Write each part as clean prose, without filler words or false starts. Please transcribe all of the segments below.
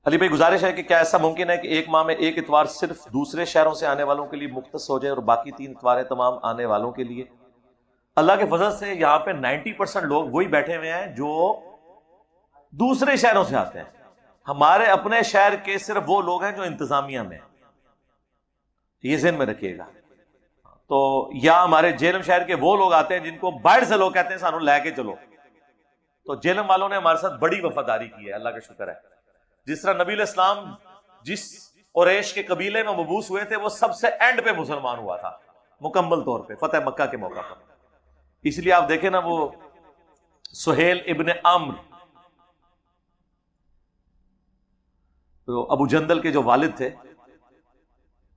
علی بھائی گزارش ہے کہ کیا ایسا ممکن ہے کہ ایک ماہ میں ایک اتوار صرف دوسرے شہروں سے آنے والوں کے لیے مختص ہو جائے اور باقی 3 اتواریں تمام آنے والوں کے لیے؟ اللہ کے فضل سے یہاں پہ 90% لوگ وہی بیٹھے ہوئے ہیں جو دوسرے شہروں سے آتے ہیں. ہمارے اپنے شہر کے صرف وہ لوگ ہیں جو انتظامیہ میں ہیں، یہ ذہن میں رکھیے گا. تو یا ہمارے جیلم شہر کے وہ لوگ آتے ہیں جن کو باہر سے لوگ کہتے ہیں سانو لے کے چلو. تو جیلم والوں نے ہمارے ساتھ بڑی وفاداری کی ہے، اللہ کا شکر ہے. جس طرح نبی علیہ السلام جس قریش کے قبیلے میں مبعوث ہوئے تھے وہ سب سے اینڈ پہ مسلمان ہوا تھا مکمل طور پہ فتح مکہ کے موقع پر. اس لیے آپ دیکھیں نا وہ سہیل ابن عمرو تو ابو جندل کے جو والد تھے،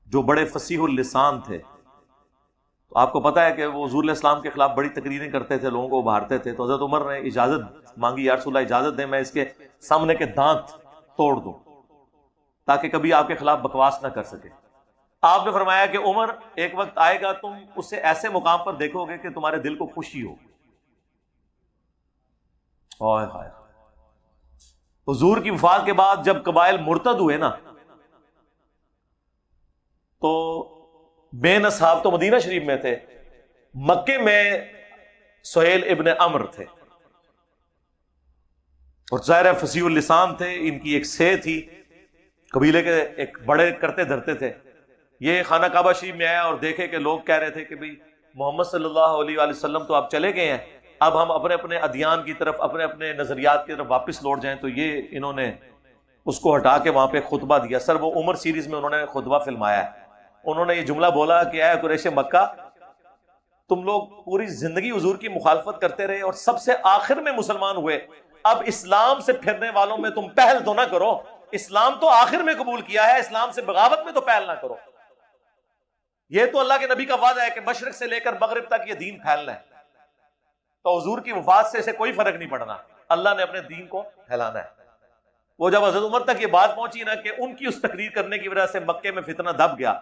جو بڑے فصیح اللسان تھے، تو آپ کو پتا ہے کہ وہ حضور علیہ السلام کے خلاف بڑی تقریریں کرتے تھے، لوگوں کو ابھارتے تھے. تو حضرت عمر نے اجازت مانگی، یا رسول اللہ اجازت دیں میں اس کے سامنے کے دانت توڑ دوں تاکہ کبھی آپ کے خلاف بکواس نہ کر سکے. آپ نے فرمایا کہ عمر ایک وقت آئے گا تم اسے ایسے مقام پر دیکھو گے کہ تمہارے دل کو خوشی ہو. ہائے ہائے. حضور کی وفات کے بعد جب قبائل مرتد ہوئے نا تو بین اصحاب تو مدینہ شریف میں تھے، مکے میں سہیل ابن عمرو تھے اور ظاہر فصیح اللسان تھے. ان کی ایک سہ تھی، قبیلے کے ایک بڑے کرتے دھرتے تھے. یہ خانہ کعبہ شریف میں آیا اور دیکھے کہ لوگ کہہ رہے تھے کہ بھئی محمد صلی اللہ علیہ وآلہ وسلم تو آپ چلے گئے ہیں، اب ہم اپنے اپنے ادیان کی طرف، اپنے اپنے نظریات کی طرف واپس لوٹ جائیں. تو یہ انہوں نے اس کو ہٹا کے وہاں پہ خطبہ دیا. سر وہ عمر سیریز میں انہوں نے خطبہ فلمایا ہے. انہوں نے یہ جملہ بولا کہ اے قریش مکہ، تم لوگ پوری زندگی حضور کی مخالفت کرتے رہے اور سب سے آخر میں مسلمان ہوئے، اب اسلام سے پھرنے والوں میں تم پہل تو نہ کرو. اسلام تو آخر میں قبول کیا ہے، اسلام سے بغاوت میں تو پہل نہ کرو. یہ تو اللہ کے نبی کا وعدہ ہے کہ مشرق سے لے کر مغرب تک یہ دین پھیلنا ہے. تو حضور کی وفات سے اسے کوئی فرق نہیں پڑنا، اللہ نے اپنے دین کو پھیلانا ہے. وہ جب حضرت عمر تک یہ بات پہنچی نا کہ ان کی اس تقریر کرنے کی وجہ سے مکے میں فتنہ دب گیا،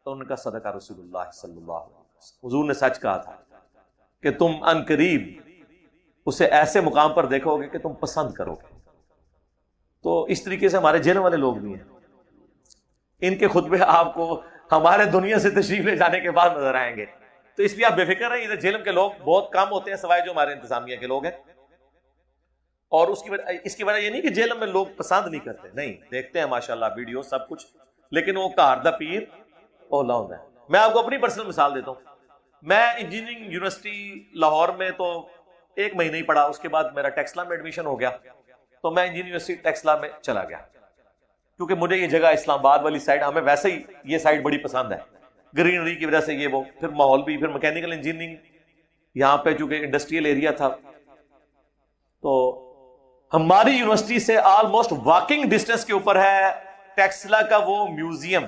تو ان کا صدقہ رسول اللہ صلی اللہ علیہ وسلم. حضور نے سچ کہا تھا کہ تم ان قریب اسے ایسے مقام پر دیکھو گے کہ تم پسند کرو گے. تو اس طریقے سے ہمارے جیل والے لوگ بھی ہیں، ان کے خطبے آپ کو ہمارے دنیا سے تشریف لے جانے کے بعد نظر آئیں گے. تو اس لیے آپ بے فکر رہیں، ادھر جیلم کے لوگ بہت کم ہوتے ہیں سوائے جو ہمارے انتظامیہ کے لوگ ہیں. اور اس کی وجہ یہ نہیں کہ جیلم میں لوگ پسند نہیں کرتے، نہیں، دیکھتے ہیں ماشاءاللہ ویڈیو سب کچھ، لیکن وہ کار دا پیر اولا ہوتا ہے. میں آپ کو اپنی پرسنل مثال دیتا ہوں. میں انجینئرنگ یونیورسٹی لاہور میں تو 1 مہینہ ہی پڑھا، اس کے بعد میرا ٹیکسلا میں ایڈمیشن ہو گیا. تو میں انجینئرنگ یونیورسٹی ٹیکسلا میں چلا گیا کیونکہ مجھے یہ جگہ اسلام آباد والی سائڈ، ہمیں ویسے ہی یہ سائڈ بڑی پسند ہے، گرینری کی وجہ سے یہ وہ، پھر ماحول بھی، پھر میکینیکل انجینئرنگ یہاں پہ چونکہ انڈسٹریل ایریا تھا. تو ہماری یونیورسٹی سے آلموسٹ واکنگ ڈسٹینس کے اوپر ہے ٹیکسلا کا وہ میوزیم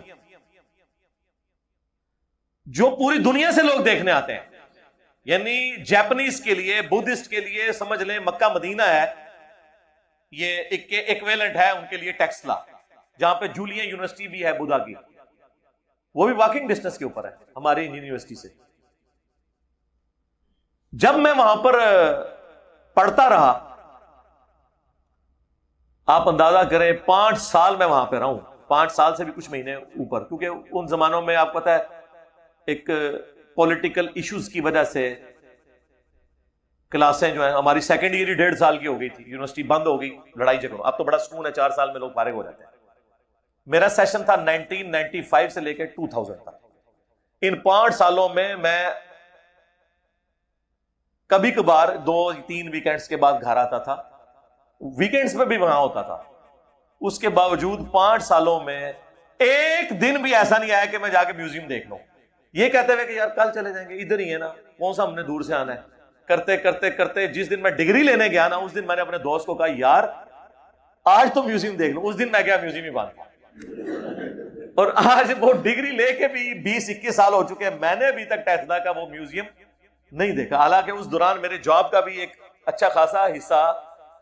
جو پوری دنیا سے لوگ دیکھنے آتے ہیں. یعنی جیپنیز کے لیے، بدھسٹ کے لیے سمجھ لیں مکہ مدینہ ہے، یہ ایکویلنٹ ہے ان کے لیے ٹیکسلا، جہاں پہ جولین یونیورسٹی بھی ہے بدھا کی، وہ بھی واکنگ ڈسٹینس کے اوپر ہے ہماری انجینئرنگ یونیورسٹی سے. جب میں وہاں پر پڑھتا رہا، آپ اندازہ کریں 5 سال میں وہاں پہ رہا ہوں، 5 سال سے بھی کچھ مہینے اوپر، کیونکہ ان زمانوں میں آپ کو پتا ہے ایک پولیٹیکل ایشوز کی وجہ سے کلاسیں جو ہیں ہماری سیکنڈ ایئر 1.5 سال کی ہو گئی تھی، یونیورسٹی بند ہو گئی لڑائی جھگڑوں. اب تو بڑا سکون ہے، 4 سال میں لوگ فارغ ہو جاتے ہیں. میرا سیشن تھا 1995 سے لے کے 2000 تک. ان 5 سالوں میں کبھی کبھار 2-3 ویکینڈز کے بعد گھر آتا تھا، ویکینڈز پہ بھی وہاں ہوتا تھا. اس کے باوجود 5 سالوں میں ایک دن بھی ایسا نہیں آیا کہ میں جا کے میوزیم دیکھ لوں. یہ کہتے ہوئے کہ یار کل چلے جائیں گے، ادھر ہی ہے نا، کون سا ہم نے دور سے آنا ہے. کرتے کرتے کرتے جس دن میں ڈگری لینے گیا نا، اس دن میں نے اپنے دوست کو کہا یار آج تو میوزیم دیکھ لوں. اس دن میں گیا میوزیم ہی باندھ. اور آج وہ ڈگری لے کے بھی 20-21 سال ہو چکے ہیں، میں نے ابھی تک ٹیسلا کا وہ میوزیم نہیں دیکھا. حالانکہ اس دوران میرے جاب کا بھی ایک اچھا خاصا حصہ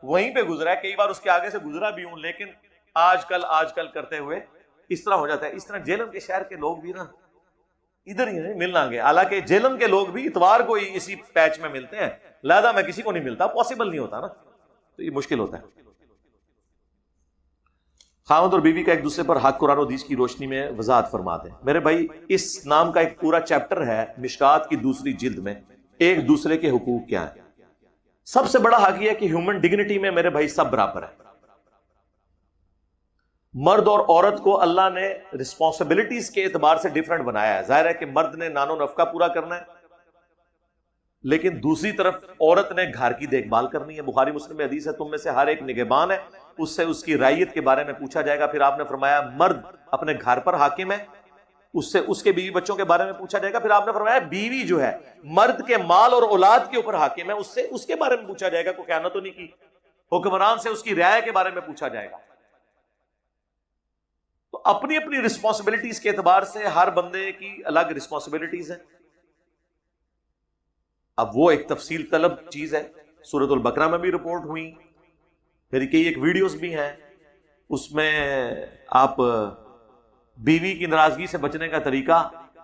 وہیں پہ گزرا ہے، کئی بار اس کے آگے سے گزرا بھی ہوں، لیکن آج کل کرتے ہوئے اس طرح ہو جاتا ہے. اس طرح جیلم کے شہر کے لوگ بھی نا ادھر ہی نہیں ملنا گے. حالانکہ جیلم کے لوگ بھی اتوار کو ہی اسی پیچ میں ملتے ہیں، لہذا میں کسی کو نہیں ملتا، پاسبل نہیں ہوتا نا، تو یہ مشکل ہوتا ہے. خاوند اور بیوی کا ایک دوسرے پر حق قرآن و حدیث کی روشنی میں وضاحت فرما دیں۔ میرے بھائی اس نام کا ایک پورا چیپٹر ہے مشکات کی دوسری جلد میں، ایک دوسرے کے حقوق کیا ہیں۔ سب سے بڑا حق یہ ہے کہ ہیومن ڈگنیٹی میں میرے بھائی سب برابر ہے۔ مرد اور عورت کو اللہ نے رسپانسبلٹیز کے اعتبار سے ڈیفرنٹ بنایا ہے۔ ظاہر ہے کہ مرد نے نان و نفقہ پورا کرنا ہے، لیکن دوسری طرف عورت نے گھر کی دیکھ بھال کرنی ہے۔ بخاری مسلم میں حدیث ہے، تم میں سے ہر ایک نگہبان ہے، اس سے اس کی رعیت کے بارے میں پوچھا جائے گا۔ پھر آپ نے فرمایا مرد اپنے گھر پر حاکم ہے، اس سے اس کے بیوی بچوں کے بارے میں پوچھا جائے گا۔ پھر آپ نے فرمایا بیوی جو ہے مرد کے مال اور اولاد کے اوپر حاکم ہے، اس سے اس کے بارے میں پوچھا جائے گا، کوئی خیانت تو نہیں کی۔ حکمران سے اس کی رعایا کے بارے میں پوچھا جائے گا۔ تو اپنی اپنی رسپانسبلٹیز کے اعتبار سے ہر بندے کی الگ رسپانسبلٹیز ہیں۔ اب وہ ایک تفصیل طلب چیز ہے، سورۃ البقرہ میں بھی رپورٹ ہوئی، میری کئی ایک ویڈیوز بھی ہیں، اس میں آپ بیوی کی ناراضگی سے بچنے کا طریقہ،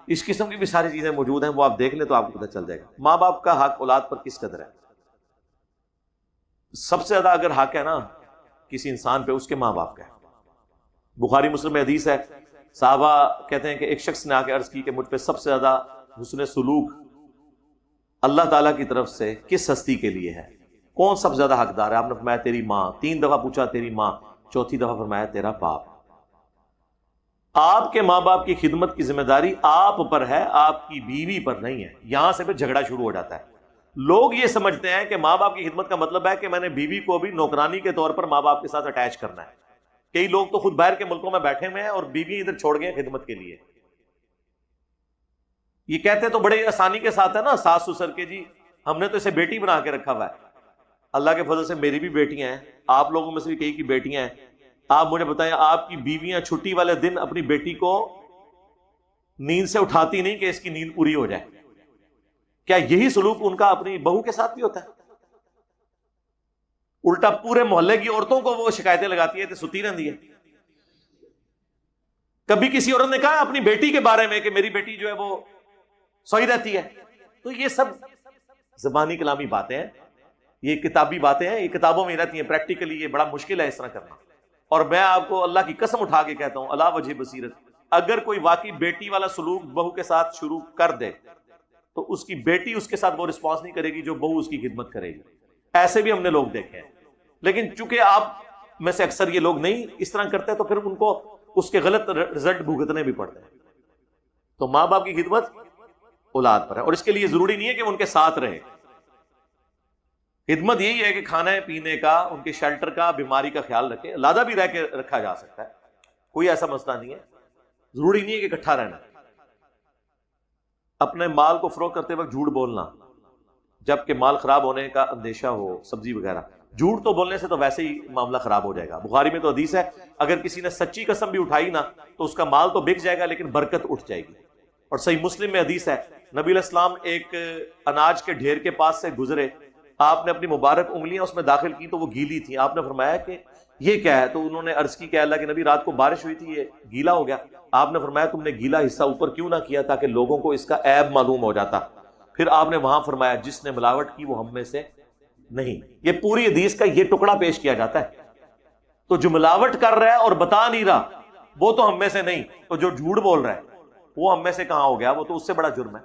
اس قسم کی بھی ساری چیزیں موجود ہیں، وہ آپ دیکھ لیں تو آپ کو پتہ چل جائے گا۔ ماں باپ کا حق اولاد پر کس قدر ہے؟ سب سے زیادہ اگر حق ہے نا کسی انسان پہ، اس کے ماں باپ کا ہے۔ بخاری مسلم میں حدیث ہے، صحابہ کہتے ہیں کہ ایک شخص نے آ کے عرض کی کہ مجھ پہ سب سے زیادہ حسن سلوک اللہ تعالیٰ کی طرف سے کس ہستی کے لیے ہے؟ کون سب سے زیادہ حقدار ہے؟ آپ نے فرمایا تیری ماں۔ 3 دفعہ پوچھا تیری ماں، چوتھی دفعہ فرمایا تیرا باپ۔ آپ کے ماں باپ کی خدمت کی ذمہ داری آپ پر ہے، آپ کی بیوی پر نہیں ہے۔ یہاں سے پھر جھگڑا شروع ہو جاتا ہے۔ لوگ یہ سمجھتے ہیں کہ ماں باپ کی خدمت کا مطلب ہے کہ میں نے بیوی کو بھی نوکرانی کے طور پر ماں باپ کے ساتھ اٹیچ کرنا ہے۔ کئی لوگ تو خود باہر کے ملکوں میں بیٹھے ہوئے ہیں اور بیوی ادھر چھوڑ گئے خدمت کے لیے۔ یہ کہتے تو بڑے آسانی کے ساتھ ہے نا ساس سسر کے، جی ہم نے تو اسے بیٹی بنا کے رکھا ہوا ہے۔ اللہ کے فضل سے میری بھی بیٹیاں ہیں، آپ لوگوں میں سے بھی کئی کی بیٹیاں ہیں۔ آپ مجھے بتائیں، آپ کی بیویاں چھٹی والے دن اپنی بیٹی کو نیند سے اٹھاتی نہیں کہ اس کی نیند پوری ہو جائے؟ کیا یہی سلوک ان کا اپنی بہو کے ساتھ بھی ہوتا ہے؟ الٹا پورے محلے کی عورتوں کو وہ شکایتیں لگاتی ہے کہ ستی رہتی ہے۔ کبھی کسی عورت نے کہا اپنی بیٹی کے بارے میں کہ میری بیٹی جو ہے وہ سوئی رہتی ہے؟ تو یہ سب زبانی کلامی باتیں ہیں، یہ کتابی باتیں ہیں، یہ کتابوں میں رہتی ہیں، پریکٹیکلی یہ بڑا مشکل ہے اس طرح کرنا۔ اور میں آپ کو اللہ کی قسم اٹھا کے کہتا ہوں، اللہ وجہ بصیرت، اگر کوئی واقعی بیٹی والا سلوک بہو کے ساتھ شروع کر دے تو اس کی بیٹی اس کے ساتھ وہ رسپانس نہیں کرے گی جو بہو اس کی خدمت کرے گی۔ ایسے بھی ہم نے لوگ دیکھے ہیں، لیکن چونکہ آپ میں سے اکثر یہ لوگ نہیں اس طرح کرتے تو پھر ان کو اس کے غلط رزلٹ بھگتنے بھی پڑتے ہیں۔ تو ماں باپ کی خدمت اولاد پر ہے، اور اس کے لیے ضروری نہیں ہے کہ ان کے ساتھ رہے۔ خدمت یہی ہے کہ کھانے پینے کا، ان کے شیلٹر کا، بیماری کا خیال رکھے۔ علیحدہ بھی رہ کے رکھا جا سکتا ہے، کوئی ایسا مسئلہ نہیں ہے، ضروری نہیں ہے کہ اکٹھا رہنا۔ اپنے مال کو فروخت کرتے وقت جھوٹ بولنا جبکہ مال خراب ہونے کا اندیشہ ہو، سبزی وغیرہ، جھوٹ تو بولنے سے تو ویسے ہی معاملہ خراب ہو جائے گا۔ بخاری میں تو حدیث ہے، اگر کسی نے سچی قسم بھی اٹھائی نا تو اس کا مال تو بک جائے گا لیکن برکت اٹھ جائے گی۔ اور صحیح مسلم میں حدیث ہے، نبی علیہ السلام ایک اناج کے ڈھیر کے پاس سے گزرے، آپ نے اپنی مبارک انگلیاں اس میں داخل کی تو وہ گیلی تھی۔ آپ نے فرمایا کہ یہ کیا ہے؟ تو انہوں نے عرض کی کہ اللہ کے نبی رات کو بارش ہوئی تھی، یہ گیلا ہو گیا۔ آپ نے فرمایا تم نے گیلا حصہ اوپر کیوں نہ کیا تاکہ لوگوں کو اس کا عیب معلوم ہو جاتا۔ پھر آپ نے وہاں فرمایا جس نے ملاوٹ کی وہ ہم میں سے نہیں۔ یہ پوری حدیث کا یہ ٹکڑا پیش کیا جاتا ہے۔ تو جو ملاوٹ کر رہا ہے اور بتا نہیں رہا وہ تو ہم میں سے نہیں، تو جو جھوٹ بول رہا ہے وہ ہم میں سے کہاں ہو گیا؟ وہ تو اس سے بڑا جرم ہے۔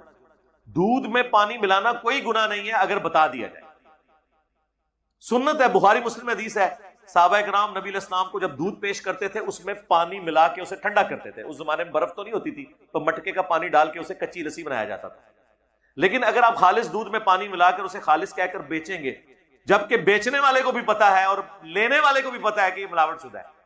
دودھ میں پانی ملانا کوئی گناہ نہیں ہے اگر بتا دیا جائے، سنت ہے۔ بخاری مسلم میں حدیث ہے، صحابہ کرام نبی علیہ السلام کو جب دودھ پیش کرتے تھے اس میں پانی ملا کے اسے ٹھنڈا کرتے تھے۔ اس زمانے میں برف تو نہیں ہوتی تھی، تو مٹکے کا پانی ڈال کے اسے کچی لسی بنایا جاتا تھا۔ لیکن اگر آپ خالص دودھ میں پانی ملا کر اسے خالص کہہ کر بیچیں گے، جبکہ بیچنے والے کو بھی پتا ہے اور لینے والے کو بھی پتا ہے کہ یہ ملاوٹ شدہ ہے،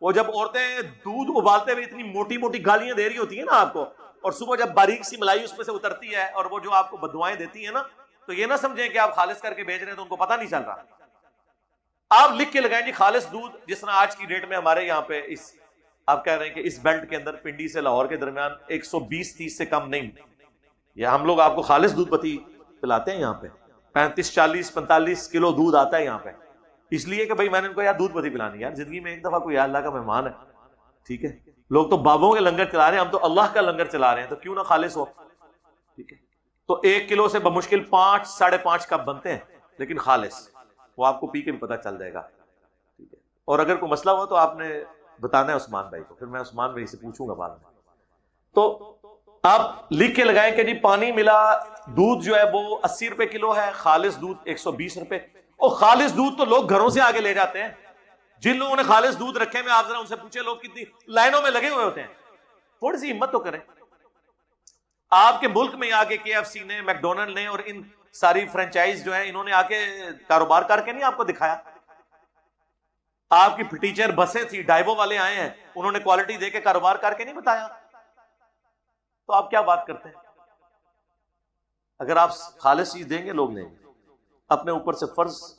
وہ جب عورتیں دودھ ابالتے ہوئے اتنی موٹی موٹی گالیاں دے رہی ہوتی ہیں نا آپ کو، اور صبح جب باریک سی ملائی اس میں سے اترتی ہے اور وہ جو آپ کو بددعائیں دیتی ہیں نا، تو یہ نہ سمجھیں کہ آپ خالص کر کے بیچ رہے ہیں تو ان کو پتہ نہیں چل رہا۔ آپ لکھ کے لگائیں جی خالص دودھ، جس طرح آج کی ڈیٹ میں ہمارے یہاں پہ اس آپ کہہ رہے ہیں کہ اس بیلٹ کے اندر پنڈی سے لاہور کے درمیان 120-30 سے کم نہیں، یا ہم لوگ آپ کو خالص دودھ پتی پلاتے ہیں، یہاں پہ 35-40-45 کلو دودھ آتا ہے یہاں پہ، اس لیے کہ بھائی میں نے ان کو یار دودھ پتی پلانی، یار زندگی میں ایک دفعہ کوئی اللہ کا مہمان ہے، ٹھیک ہے؟ لوگ تو بابوں کے لنگر چلا رہے ہیں، ہم تو اللہ کا لنگر چلا رہے ہیں، تو کیوں نہ خالص ہو، ٹھیک ہے؟ تو 1 کلو سے بمشکل 5-5.5 کپ بنتے ہیں، لیکن خالص وہ آپ کو پی کے بھی پتہ چل جائے گا، ٹھیک ہے؟ اور اگر کوئی مسئلہ ہو تو آپ نے بتانا ہے عثمان بھائی کو، پھر میں عثمان بھائی سے پوچھوں گا بعد میں. تو آپ لکھ کے لگائیں کہ جی پانی ملا، دودھ جو ہے وہ 80 روپے کلو ہے، خالص دودھ 120 روپے. اور خالص دودھ تو لوگ گھروں سے آگے لے جاتے ہیں. جن لوگوں نے خالص دودھ رکھے میں آپ ذرا ان سے پوچھے، لوگ کتنی لائنوں میں لگے ہوئے ہوتے ہیں. تھوڑی سی ہمت تو کریں. آپ کے ملک میں آ کے KFC نے، میک ڈونلڈ نے اور ان ساری فرنچائز جو ہیں انہوں نے آ کے کاروبار کر کے نہیں آپ کو دکھایا. آپ کی ٹیچر بسیں تھی، ڈائیو والے آئے ہیں، انہوں نے کوالٹی دے کے کاروبار کر کے نہیں بتایا. تو آپ کیا بات کرتے ہیں؟ اگر آپ خالص چیز دیں گے لوگ لیں گے. اپنے اوپر سے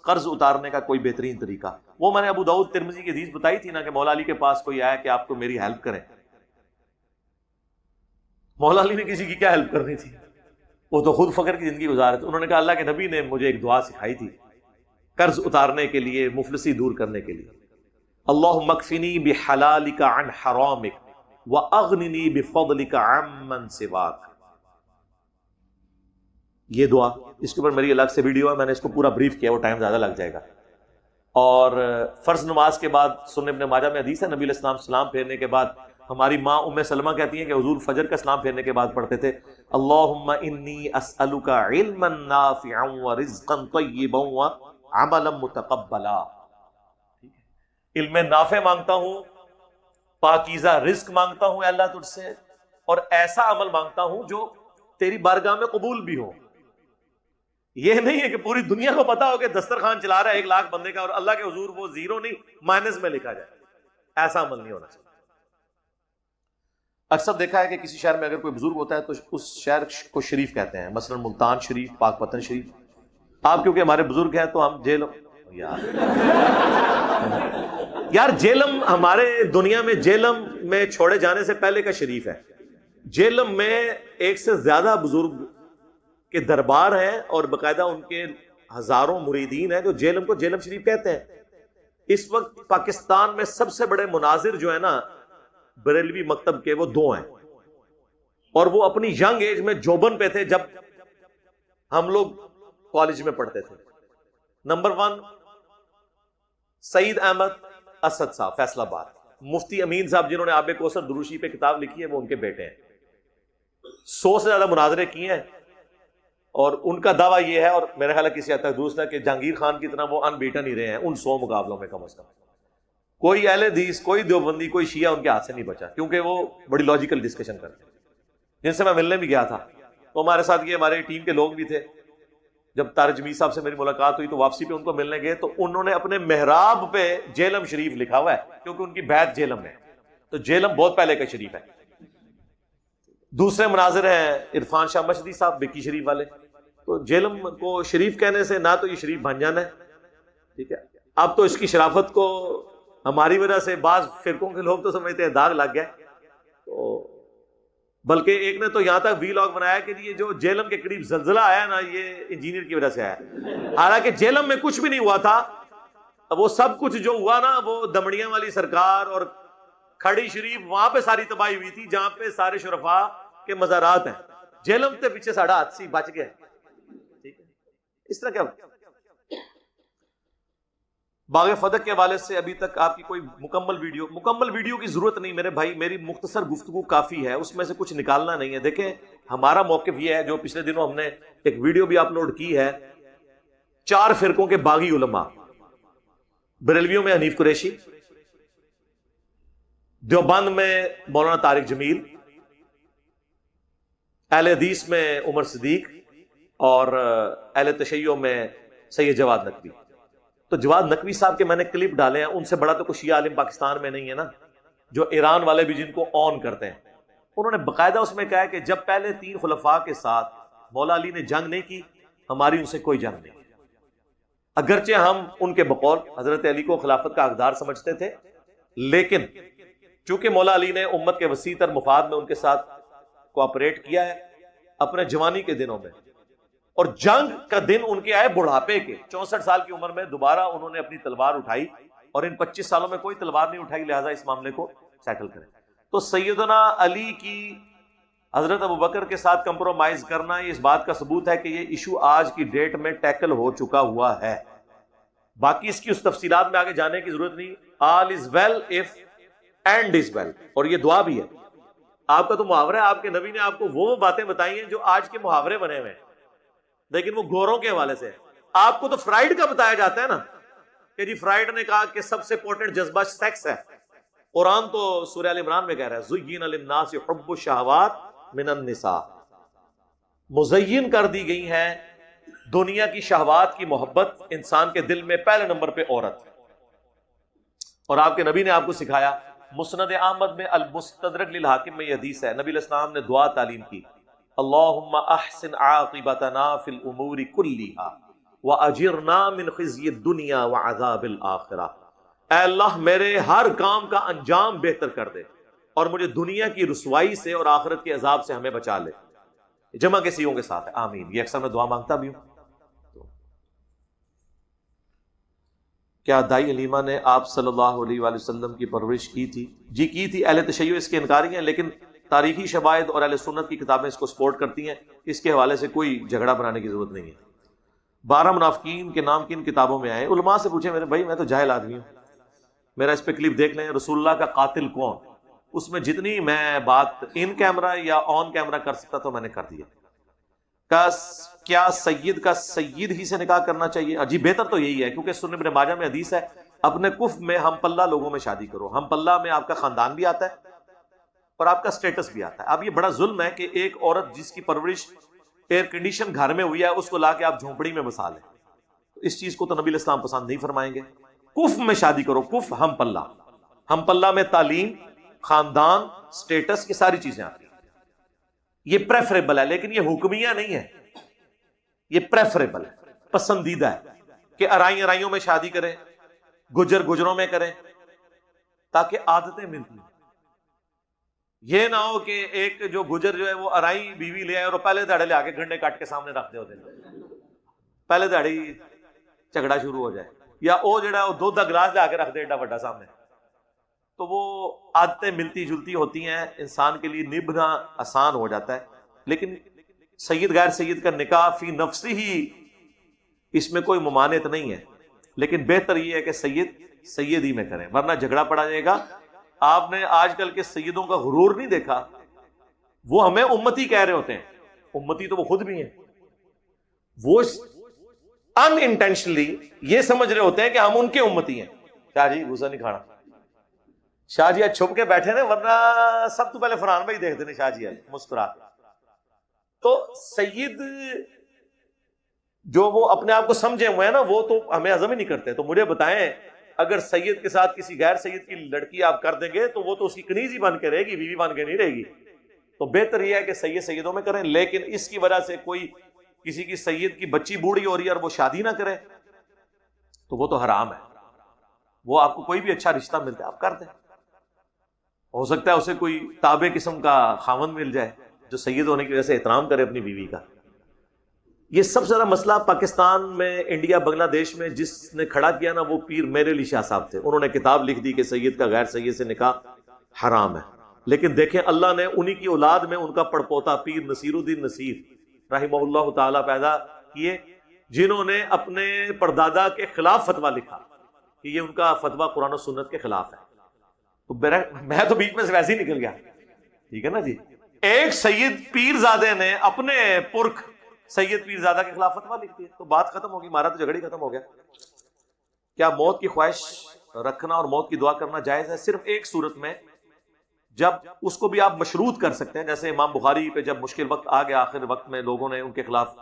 قرض اتارنے کا کوئی بہترین طریقہ، وہ میں نے ابو داؤد ترمذی کی حدیث بتائی تھی نا کہ مولا علی کے پاس کوئی آیا کہ آپ کو میری ہیلپ کریں. مولا علی نے کسی کی کیا ہیلپ کرنی تھی، وہ تو خود فقر کی زندگی گزار تھے. انہوں نے کہا اللہ کے نبی نے مجھے ایک دعا سکھائی تھی قرض اتارنے کے لیے، مفلسی دور کرنے کے لیے. اللہم اکفنی بحلالک عن حرامک واغننی بفضلک عمن سواک. یہ دعا، اس کے اوپر میری الگ سے ویڈیو ہے، میں نے اس کو پورا بریف کیا، وہ ٹائم زیادہ لگ جائے گا. اور فرض نماز کے بعد سنن ابن ماجہ میں حدیث ہے، نبی علیہ السلام سلام پھیرنے کے بعد ہماری ماں ام سلمہ کہتی ہیں کہ حضور فجر کا سلام پھیرنے کے بعد پڑھتے تھے اللہم انی اسألک علما نافعا ورزقا طیبا وعملا متقبلا. علم نافع مانگتا ہوں، پاکیزہ رزق مانگتا ہوں اے اللہ تجھ سے، اور ایسا عمل مانگتا ہوں جو تیری بارگاہ میں قبول بھی ہو. یہ نہیں ہے کہ پوری دنیا کو پتا ہو کہ دسترخوان چلا رہا ہے 1 لاکھ بندے کا اور اللہ کے حضور وہ زیرو نہیں مائنس میں لکھا جائے. ایسا عمل نہیں ہونا چاہیے. اکثر دیکھا ہے کہ کسی شہر میں اگر کوئی بزرگ ہوتا ہے تو اس شہر کو شریف کہتے ہیں، مثلا ملتان شریف، پاک پتن شریف. آپ کیونکہ ہمارے بزرگ ہیں تو ہم جیلم یار جیلم ہمارے دنیا میں جیلم میں چھوڑے جانے سے پہلے کا شریف ہے. جیلم میں 1 سے زیادہ بزرگ کے دربار ہیں اور باقاعدہ ان کے ہزاروں مریدین ہیں جو جیلم کو جیلم شریف کہتے ہیں. اس وقت پاکستان میں سب سے بڑے مناظر جو ہے نا بریلوی مکتب کے، وہ 2 ہیں، اور وہ اپنی ینگ ایج میں جوبن پہ تھے جب ہم لوگ کالج میں پڑھتے تھے. نمبر 1 سعید احمد اسد صاحب فیصل آباد. مفتی امین صاحب جنہوں نے آب کوثر دروشی پہ کتاب لکھی ہے وہ ان کے بیٹے ہیں. 100 سے زیادہ مناظرے کیے ہیں اور ان کا دعویٰ یہ ہے، اور میرا خیال ہے کسی حد تک درست ہے، کہ جہانگیر خان کی طرح وہ ان بیٹن ہی رہے ہیں ان 100 مقابلوں میں. کم از کم کوئی اہل حدیث، کوئی دیوبندی، کوئی شیعہ ان کے ہاتھ سے نہیں بچا، کیونکہ وہ بڑی لاجیکل ڈسکشن کرتے ہیں. جن سے میں ملنے بھی گیا تھا تو ہمارے ساتھ یہ ہمارے ٹیم کے لوگ بھی تھے. جب طارق جمیل صاحب سے میری ملاقات ہوئی تو واپسی پہ ان کو ملنے گئے تو انہوں نے اپنے محراب پہ جیلم شریف لکھا ہوا ہے کیونکہ ان کی بیعت جیلم ہے، تو جیلم بہت پہلے کا شریف ہے. دوسرے مناظر ہیں عرفان شاہ مشدی صاحب بکی شریف والے. تو جیلم کو شریف کہنے سے نہ تو یہ شریف بن جانا ہے، ٹھیک ہے. اب تو اس کی شرافت کو ہماری وجہ سے بعض فرقوں کے لوگ تو سمجھتے ہیں داغ لگ گئے. تو بلکہ ایک نے تو یہاں تک وی لاگ بنایا کہ یہ جو جیلم کے قریب زلزلہ آیا نا یہ انجینئر کی وجہ سے آیا، حالانکہ جیلم میں کچھ بھی نہیں ہوا تھا. وہ سب کچھ جو ہوا نا وہ دمڑیاں والی سرکار اور کھڑی شریف وہاں پہ ساری تباہی ہوئی تھی جہاں پہ سارے شرفاء کے مزارات ہیں. جیلم کے پیچھے ساڑھا حادثی بچ گئے. ٹھیک ہے، اس طرح کیا باغ فتح کے حوالے سے ابھی تک آپ کی کوئی مکمل ویڈیو کی ضرورت نہیں میرے بھائی، میری مختصر گفتگو کافی ہے، اس میں سے کچھ نکالنا نہیں ہے. دیکھیں ہمارا موقف یہ ہے، جو پچھلے دنوں ہم نے ایک ویڈیو بھی اپلوڈ کی ہے، 4 فرقوں کے باغی علماء. بریلویوں میں حنیف قریشی، دیوبند میں مولانا طارق جمیل، اہل حدیث میں عمر صدیق، اور اہل تشیع میں سید جواد نقوی. تو جواد نقوی صاحب کے میں نے کلپ ڈالے ہیں، ان سے بڑا تو کوئی شیعہ عالم پاکستان میں نہیں ہے نا، جو ایران والے بھی جن کو آن کرتے ہیں. انہوں نے باقاعدہ اس میں کہا ہے کہ جب پہلے 3 خلفاء کے ساتھ مولا علی نے جنگ نہیں کی، ہماری ان سے کوئی جنگ نہیں. اگرچہ ہم ان کے بقول حضرت علی کو خلافت کا حقدار سمجھتے تھے، لیکن چونکہ مولا علی نے امت کے وسیع تر مفاد میں ان کے ساتھ کوآپریٹ کیا ہے اپنے جوانی کے دنوں میں، اور جنگ کا دن ان کے آئے بڑھاپے کے 64 سال کی عمر میں دوبارہ انہوں نے اپنی تلوار اٹھائی، اور ان 25 سالوں میں کوئی تلوار نہیں اٹھائی، لہٰذا اس معاملے کو سیٹل کریں. تو سیدنا علی کی حضرت ابوبکر کے ساتھ کمپرومائز کرنا یہ اس بات کا ثبوت ہے کہ یہ ایشو آج کی ڈیٹ میں ٹیکل ہو چکا ہوا ہے. باقی اس کی اس تفصیلات میں آگے جانے کی ضرورت نہیں. All is well if end is well. اور یہ دعا بھی ہے. آپ کا تو محاورہ ہے, آپ کے نبی نے آپ کو وہ باتیں بتائی ہیں جو آج کے محاورے بنے ہوئے ہیں, لیکن وہ گوروں کے حوالے سے. آپ کو تو فرائیڈ کا بتایا جاتا ہے نا, کہ جی فرائیڈ نے کہا کہ سب سے امپورٹنٹ جذبہ سیکس ہے. قرآن تو سورہ ال عمران میں کہہ رہا ہے زُيِّنَ لِلنَّاسِ حُبُّ الشَّهَوَاتِ مِنَ النِّسَاءِ, مزین کر دی گئی ہے دنیا کی شہوات کی محبت انسان کے دل میں پہلے نمبر پہ عورت. اور آپ کے نبی نے آپ کو سکھایا, مسند احمد میں المستدرک للحاکم میں یہ حدیث ہے, نبی علیہ السلام نے دعا تعلیم کی, اللہم احسن عاقبتنا فی الامور کلیہا واجرنا من خزی الدنیا وعذاب الآخرہ. اے اللہ میرے ہر کام کا انجام بہتر کر دے اور مجھے دنیا کی رسوائی سے اور آخرت کے عذاب سے ہمیں بچا لے. جمع کے سیوں کے ساتھ ہے, آمین. یہ اکثر میں دعا مانگتا بھی ہوں. کیا دائی حلیمہ نے آپ صلی اللہ علیہ وآلہ وسلم کی پرورش کی تھی؟ جی کی تھی. اہل تشیع اس کے انکاری ہیں, لیکن تاریخی شواہد اور اہل سنت کی کتابیں اس کو سپورٹ کرتی ہیں. اس کے حوالے سے کوئی جھگڑا بنانے کی ضرورت نہیں ہے. 12 منافقین کے نام کن کتابوں میں آئے؟ علماء سے پوچھیں. میرے بھائی میں تو جاہل آدمی ہوں, میرا اس پہ کلپ دیکھ لیں, رسول اللہ کا قاتل کون, اس میں جتنی میں بات ان کیمرہ یا آن کیمرہ کر سکتا تو میں نے کر دیا. کیا سید کا سید ہی سے نکاح کرنا چاہیے؟ جی بہتر تو یہی ہے, کیونکہ سنن ابن ماجہ میں حدیث ہے اپنے کف میں ہم پلہ لوگوں میں شادی کرو. ہم پلہ میں آپ کا خاندان بھی آتا ہے اور آپ کا سٹیٹس بھی آتا ہے. اب یہ بڑا ظلم ہے کہ ایک عورت جس کی پرورش ایئر کنڈیشن گھر میں ہوئی ہے اس کو لا کے آپ جھونپڑی میں بسا لیں. اس چیز کو تو نبی علیہ السلام پسند نہیں فرمائیں گے. کف میں شادی کرو, کف ہم پلہ. ہم پلہ میں تعلیم, خاندان, سٹیٹس, یہ ساری چیزیں آتی ہیں. یہ پریفریبل ہے, لیکن یہ حکمیہ نہیں ہے, یہ پریفریبل ہے, پسندیدہ ہے کہ ارائیوں میں شادی کریں, گجروں میں کریں, تاکہ عادتیں ملتی ہیں. یہ نہ ہو کہ ایک جو گجر جو ہے وہ ارائی بیوی لے آئے اور پہلے دہاڑے لے آ کے گھنٹے کاٹ کے سامنے رکھ دے ہوتے ہیں, پہلے دہاڑی جھگڑا شروع ہو جائے, یا وہ جڑا وہ دودھ کا گلاس لے آ کے رکھ دے ایڈا بڑا سامنے. تو وہ عادتیں ملتی جلتی ہوتی ہیں, انسان کے لیے نبھنا آسان ہو جاتا ہے. لیکن سید غیر سید کا نکاح فی نفسی ہی اس میں کوئی ممانعت نہیں ہے, لیکن بہتر یہ ہے کہ سید ہی میں کریں, ورنہ جھگڑا پڑا جائے گا. آپ نے آج کل کے سیدوں کا غرور نہیں دیکھا؟ وہ ہمیں امتی کہہ رہے ہوتے ہیں, امتی تو وہ خود بھی ہیں. وہ ان انٹینشنلی یہ سمجھ رہے ہوتے ہیں کہ ہم ان کے امتی ہیں. شاہ جی غصہ نہیں کھانا, شاہ جی چھپ کے بیٹھے نا, ورنہ سب تو پہلے فرحان بھائی دیکھتے ہیں شاہ جی مسکرا. تو سید جو وہ اپنے آپ کو سمجھے ہوئے ہیں نا, وہ تو ہمیں ہضم ہی نہیں کرتے. تو مجھے بتائیں, اگر سید کے ساتھ کسی غیر سید کی لڑکی آپ کر دیں گے تو وہ تو اس کی کنیز ہی بن کے رہے گی, بیوی بن کے نہیں رہے گی. تو بہتر یہ ہے کہ سیدوں میں کریں. لیکن اس کی وجہ سے کوئی کسی کی سید کی بچی بوڑھی ہو رہی ہے اور وہ شادی نہ کرے تو وہ تو حرام ہے. وہ آپ کو کوئی بھی اچھا رشتہ ملتا ہے آپ کر دیں, ہو سکتا ہے اسے کوئی تابع قسم کا خاوند مل جائے جو سید ہونے کی وجہ سے احترام کرے اپنی بیوی کا. یہ سب سے زیادہ مسئلہ پاکستان میں, انڈیا, بنگلہ دیش میں جس نے کھڑا کیا نا وہ پیر میرے علی شاہ صاحب تھے. انہوں نے کتاب لکھ دی کہ سید کا غیر سید سے نکاح حرام ہے. لیکن دیکھیں اللہ نے انہی کی اولاد میں ان کا پڑپوتا پیر نصیر الدین نصیر رحمہ اللہ تعالی پیدا کیے, جنہوں نے اپنے پردادا کے خلاف فتویٰ لکھا کہ یہ ان کا فتویٰ قرآن و سنت کے خلاف ہے. تو میں تو بیچ میں سے ویسے ہی نکل گیا, ٹھیک ہے نا جی. ایک سید پیر زادے نے اپنے پرکھ سید پیر زادہ کے خلاف فتویٰ لکھ دیا, تو بات ختم ہوگی, مارا تو جھگڑی ختم ہو گیا. کیا موت کی خواہش رکھنا اور موت کی دعا کرنا جائز ہے؟ صرف ایک صورت میں, جب اس کو بھی آپ مشروط کر سکتے ہیں. جیسے امام بخاری پہ جب مشکل وقت آ گیا, آخر وقت میں لوگوں نے ان کے خلاف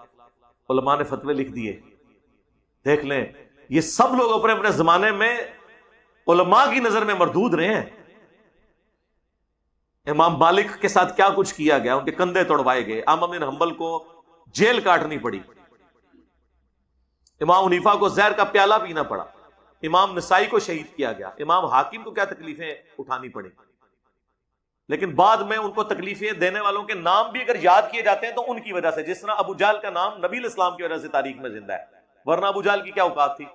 علماء نے فتوے لکھ دیے. دیکھ لیں, یہ سب لوگ اپنے اپنے زمانے میں علماء کی نظر میں مردود رہے ہیں. امام مالک کے ساتھ کیا کچھ کیا گیا, ان کے کندھے توڑوائے گئے. احمد بن حنبل کو جیل کاٹنی پڑی, امام حنیفہ کو زہر کا پیالہ پینا پڑا, امام نسائی کو شہید کیا گیا, امام حاکم کو کیا تکلیفیں اٹھانی پڑی. لیکن بعد میں ان کو تکلیفیں دینے والوں کے نام بھی اگر یاد کیے جاتے ہیں تو ان کی وجہ سے, جس طرح ابو جہل کا نام نبی علیہ السلام کی وجہ سے تاریخ میں زندہ ہے, ورنہ ابو جہل کی کیا اوقات تھی.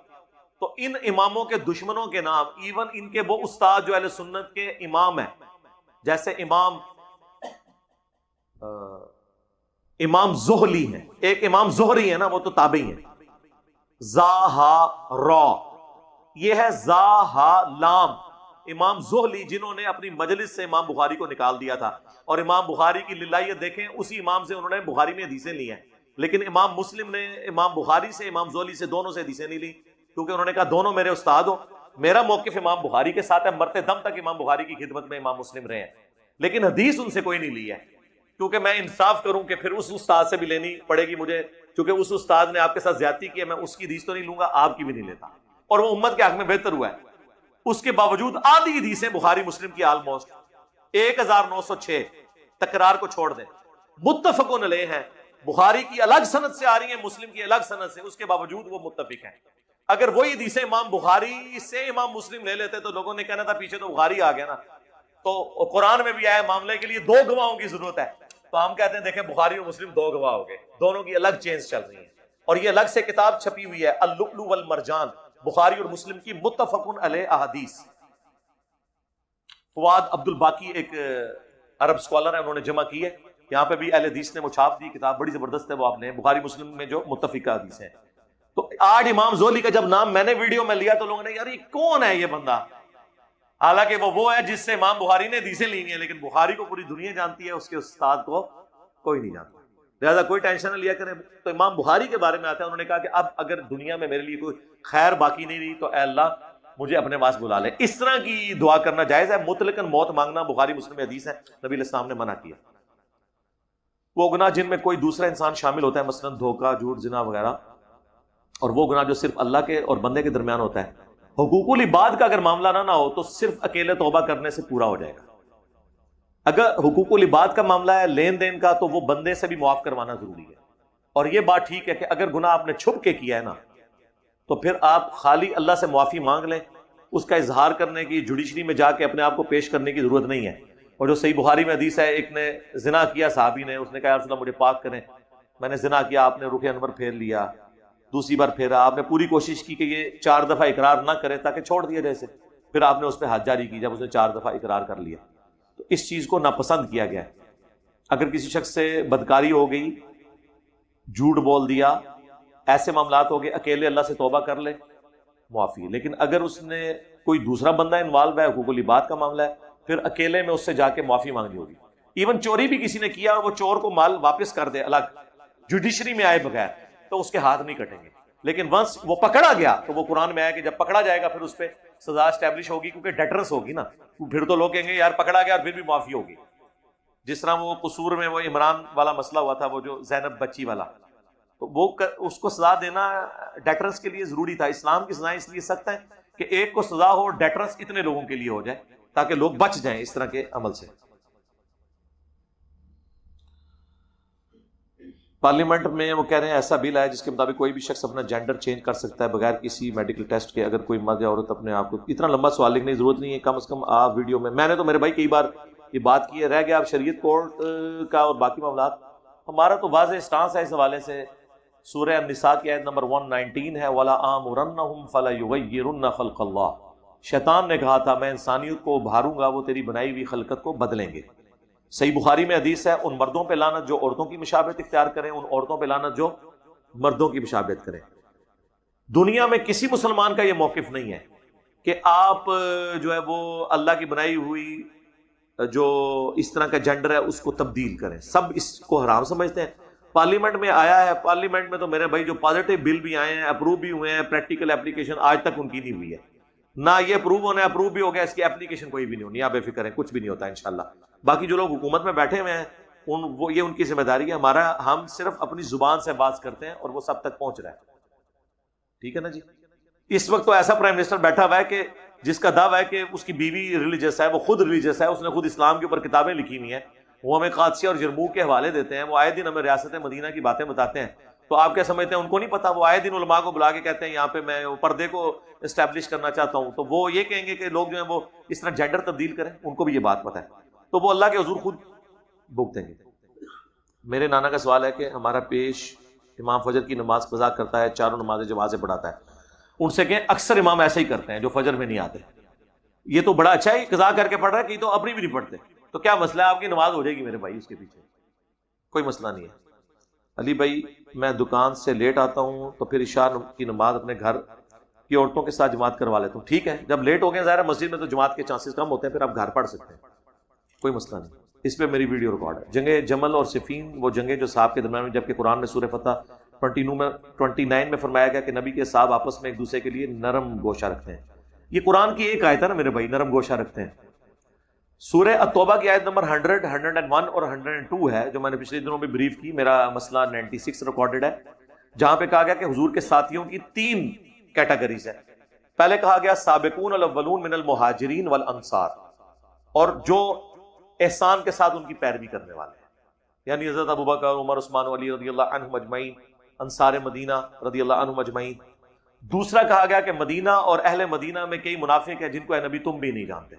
تو ان اماموں کے دشمنوں کے نام, ایون ان کے وہ استاد جو اہل سنت کے امام ہیں, جیسے امام زہلی ہیں, ایک امام زہری ہے نا, وہ تو تابعی ہیں. زا ہا را, یہ ہے زا ہا لام, امام زہلی جنہوں نے اپنی مجلس سے امام بخاری کو نکال دیا تھا، اور امام بخاری کی للہیت دیکھیں، اسی امام سے انہوں نے بخاری میں حدیثیں لی ہیں، لیکن امام مسلم نے امام بخاری سے، امام زہلی سے، دونوں سے حدیثیں نہیں لی، کیونکہ انہوں نے کہا دونوں میرے استاد ہو، میرا موقف امام بخاری کے ساتھ ہے، مرتے دم تک امام بخاری کی خدمت میں امام مسلم رہے ہیں، لیکن حدیث ان سے کوئی نہیں لی ہے، کیونکہ میں انصاف کروں کہ پھر اس استاد سے بھی لینی پڑے گی مجھے، کیونکہ اس استاد نے آپ کے ساتھ زیادتی کی ہے، میں اس کی حدیث تو نہیں لوں گا، آپ کی بھی نہیں لیتا، اور وہ امت کے حق میں بہتر ہوا ہے۔ اس کے باوجود آدھی حدیثیں بخاری مسلم کی آلموسٹ 1906 تکرار کو چھوڑ دیں، متفقون علیہ ہیں، بخاری کی الگ سند سے آ رہی ہیں، مسلم کی الگ سند سے، اس کے باوجود وہ متفق ہیں۔ اگر وہی حدیثیں امام بخاری سے امام مسلم لے لیتے تو لوگوں نے کہنا تھا پیچھے تو بخاری آ گیا نا، تو قرآن میں بھی آیا معاملے کے لیے 2 گواہوں کی ضرورت ہے، تو ہم کہتے ہیں دیکھیں بخاری اور مسلم 2 گواہ ہو گئے، دونوں کی الگ چینز چل رہی ہیں، اور یہ الگ سے کتاب چھپی ہوئی ہے اللؤلؤ والمرجان، بخاری اور مسلم کی متفقن علیہ احادیث۔ فواد عبد الباقی ایک عرب سکولر ہے، انہوں نے جمع کی ہے، یہاں پہ بھی اہل حدیث نے وہ چھاپ دی، کتاب بڑی زبردست ہے، وہ آپ نے بخاری مسلم میں جو متفقہ حدیث ہیں۔ تو آج امام زہلی کا جب نام میں نے ویڈیو میں لیا تو لوگوں نے یار یہ کون ہے یہ بندہ، حالانکہ وہ ہے جس سے امام بخاری نے حدیثیں لی ہیں، لیکن بخاری کو پوری دنیا جانتی ہے، اس کے استاد کو کوئی نہیں جانتا، لہذا کوئی ٹینشن نہ لیا کریں۔ تو امام بخاری کے بارے میں آتا ہے، انہوں نے کہا کہ اب اگر دنیا میں میرے لیے کوئی خیر باقی نہیں رہی تو اے اللہ مجھے اپنے پاس بلا لے، اس طرح کی دعا کرنا جائز ہے، مطلقاً موت مانگنا بخاری مسلم میں حدیث ہے، نبی علیہ السلام نے منع کیا۔ وہ گناہ جن میں کوئی دوسرا انسان شامل ہوتا ہے، مثلا دھوکہ، جھوٹ، زنا وغیرہ، اور وہ گناہ جو صرف اللہ کے اور بندے کے درمیان ہوتا ہے، حقوق العباد کا اگر معاملہ نہ ہو تو صرف اکیلے توبہ کرنے سے پورا ہو جائے گا۔ اگر حقوق العباد کا معاملہ ہے، لین دین کا، تو وہ بندے سے بھی معاف کروانا ضروری ہے، اور یہ بات ٹھیک ہے کہ اگر گناہ آپ نے چھپ کے کیا ہے نا تو پھر آپ خالی اللہ سے معافی مانگ لیں، اس کا اظہار کرنے کی، جوڈیشری میں جا کے اپنے آپ کو پیش کرنے کی ضرورت نہیں ہے۔ اور جو صحیح بخاری میں حدیث ہے، ایک نے زنا کیا صحابی نے، اس نے کہا یا رسول اللہ مجھے پاک کریں، میں نے زنا کیا، آپ نے رخ انور پھیر لیا، دوسری بار پھیرا، آپ نے پوری کوشش کی کہ یہ 4 دفعہ اقرار نہ کرے تاکہ چھوڑ دیا جیسے، پھر آپ نے اس پہ حد جاری کی جب اس نے 4 دفعہ اقرار کر لیا، تو اس چیز کو ناپسند کیا گیا ہے۔ اگر کسی شخص سے بدکاری ہو گئی، جھوٹ بول دیا، ایسے معاملات ہو گئے، اکیلے اللہ سے توبہ کر لے، معافی۔ لیکن اگر اس نے کوئی دوسرا بندہ انوالو ہے، حقوق العباد کا معاملہ ہے، پھر اکیلے میں اس سے جا کے معافی مانگنی ہوگی۔ ایون چوری بھی کسی نے کیا اور وہ چور کو مال واپس کر دے الگ، جوڈیشری میں آئے بغیر، تو اس کے ہاتھ نہیں کٹیں گے، لیکن ونس وہ پکڑا گیا تو وہ قرآن میں آیا کہ جب پکڑا جائے گا پھر اس پہ سزا اسٹیبلش ہوگی، کیونکہ ڈیٹرنس ہوگی نا، پھر تو لوگ کہیں گے یار پکڑا گیا اور پھر بھی معافی ہوگی۔ جس طرح وہ قصور میں وہ عمران والا مسئلہ ہوا تھا، وہ جو زینب بچی والا، تو وہ اس کو سزا دینا ڈیٹرنس کے لیے ضروری تھا۔ اسلام کی سزائیں اس لیے سخت ہیں کہ ایک کو سزا ہو، ڈیٹرنس اتنے لوگوں کے لیے ہو جائے تاکہ لوگ بچ جائیں اس طرح کے عمل سے۔ پارلیمنٹ میں وہ کہہ رہے ہیں ایسا بل ہے جس کے مطابق کوئی بھی شخص اپنا جینڈر چینج کر سکتا ہے بغیر کسی میڈیکل ٹیسٹ کے، اگر کوئی مرد یا عورت اپنے آپ کو، اتنا لمبا سوال لکھنے کی ضرورت نہیں ہے، کم از کم آپ ویڈیو میں نے تو میرے بھائی کئی بار یہ بات کی ہے، رہ گیا اب شریعت کورٹ کا اور باقی معاملات۔ ہمارا تو واضح اسٹانس ہے اس حوالے سے، سورہ النساء کی آیت نمبر 119 ہے، وَلَا آمُرَنَّهُمْ فَلَيُغَيِّرُنَّ خَلْقَ اللَّهِ، شیطان نے کہا تھا میں انسانیت کو ابھاروں گا، وہ تیری بنائی ہوئی خلقت کو بدلیں گے۔ صحیح بخاری میں حدیث ہے، ان مردوں پہ لعنت جو عورتوں کی مشابہت اختیار کریں، ان عورتوں پہ لعنت جو مردوں کی مشابہت کریں۔ دنیا میں کسی مسلمان کا یہ موقف نہیں ہے کہ آپ جو ہے وہ اللہ کی بنائی ہوئی جو اس طرح کا جینڈر ہے اس کو تبدیل کریں، سب اس کو حرام سمجھتے ہیں۔ پارلیمنٹ میں آیا ہے، پارلیمنٹ میں تو میرے بھائی جو پازیٹیو بل بھی آئے ہیں، اپروو بھی ہوئے ہیں، پریکٹیکل اپلیکیشن آج تک ان کی نہیں ہوئی ہے، نہ یہ اپروو ہونا ہے، اپروو بھی ہو گیا، اس کی اپلیکیشن کوئی بھی نہیں ہونی، آپ بے فکر ہیں، کچھ بھی نہیں ہوتا انشاءاللہ۔ باقی جو لوگ حکومت میں بیٹھے ہوئے ہیں یہ ان کی ذمہ داری ہے، ہمارا ہم صرف اپنی زبان سے بات کرتے ہیں اور وہ سب تک پہنچ رہا ہے، ٹھیک ہے نا جی۔ اس وقت تو ایسا پرائم منسٹر بیٹھا ہوا ہے کہ جس کا دعویٰ ہے کہ اس کی بیوی ریلیجس ہے، وہ خود ریلیجس ہے، اس نے خود اسلام کے اوپر کتابیں لکھی ہوئی ہیں، وہ ہمیں قادسیہ اور یرموک کے حوالے دیتے ہیں، وہ آئے دن ہمیں ریاست مدینہ کی باتیں بتاتے ہیں، تو آپ کیا سمجھتے ہیں ان کو نہیں پتا؟ وہ آئے دن علماء کو بلا کے کہتے ہیں یہاں پہ میں پردے کو اسٹیبلش کرنا چاہتا ہوں، تو وہ یہ کہیں گے کہ لوگ جو ہیں وہ اس طرح جینڈر تبدیل کریں، ان کو بھی یہ بات پتا ہے، تو وہ اللہ کے حضور خود بھگتیں گے۔ میرے نانا کا سوال ہے کہ ہمارا پیش امام فجر کی نماز قضا کرتا ہے، چاروں نمازیں جماعت سے پڑھاتا ہے، ان سے کہیں اکثر امام ایسے ہی کرتے ہیں جو فجر میں نہیں آتے، یہ تو بڑا اچھا ہے قضا کر کے پڑھ رہا ہے، کہ تو اپنی بھی نہیں پڑھتے، تو کیا مسئلہ ہے؟ آپ کی نماز ہو جائے گی میرے بھائی، اس کے پیچھے کوئی مسئلہ نہیں ہے۔ علی بھائی میں دکان سے لیٹ آتا ہوں تو پھر عشاء کی نماز اپنے گھر کہ عورتوں کے ساتھ جماعت کروا لیتا ہوں. ٹھیک ہے, جب لیٹ ہو گئے ظاہر مسجد میں تو جماعت کے چانسز کم ہوتے ہیں, پھر آپ گھر پڑھ سکتے ہیں, کوئی مسئلہ نہیں. اس پہ میری ویڈیو ریکارڈ ہے. جنگ جمل اور صفین وہ جنگیں جو صحابہ کے درمیان میں, جبکہ قرآن میں سورہ فتح 29 میں فرمایا گیا کہ نبی کے صحابہ آپس میں ایک دوسرے کے لیے نرم گوشہ رکھتے ہیں. یہ قرآن کی ایک آیت ہے نا میرے بھائی, نرم گوشہ رکھتے ہیں. سورہ التوبہ کی آیت نمبر 100, 101 اور 102 ہے, جو میں نے پچھلے دنوں میں بریف کی. میرا مسئلہ 96 ریکارڈڈ ہے, جہاں پہ کہا گیا کہ حضور کے ساتھیوں کی 3 کیٹیگریز ہیں. پہلے کہا گیا سابقون الاولون من المہاجرین والانصار, اور جو احسان کے ساتھ ان کی پیروی کرنے والے ہیں, یعنی حضرت ابوبکر, عمر, عثمان و علی رضی اللہ عنہم اجمعین, انصار مدینہ رضی اللہ عنہم اجمعین. دوسرا کہا گیا کہ مدینہ اور اہل مدینہ میں کئی منافق ہیں جن کو اے نبی تم بھی نہیں جانتے.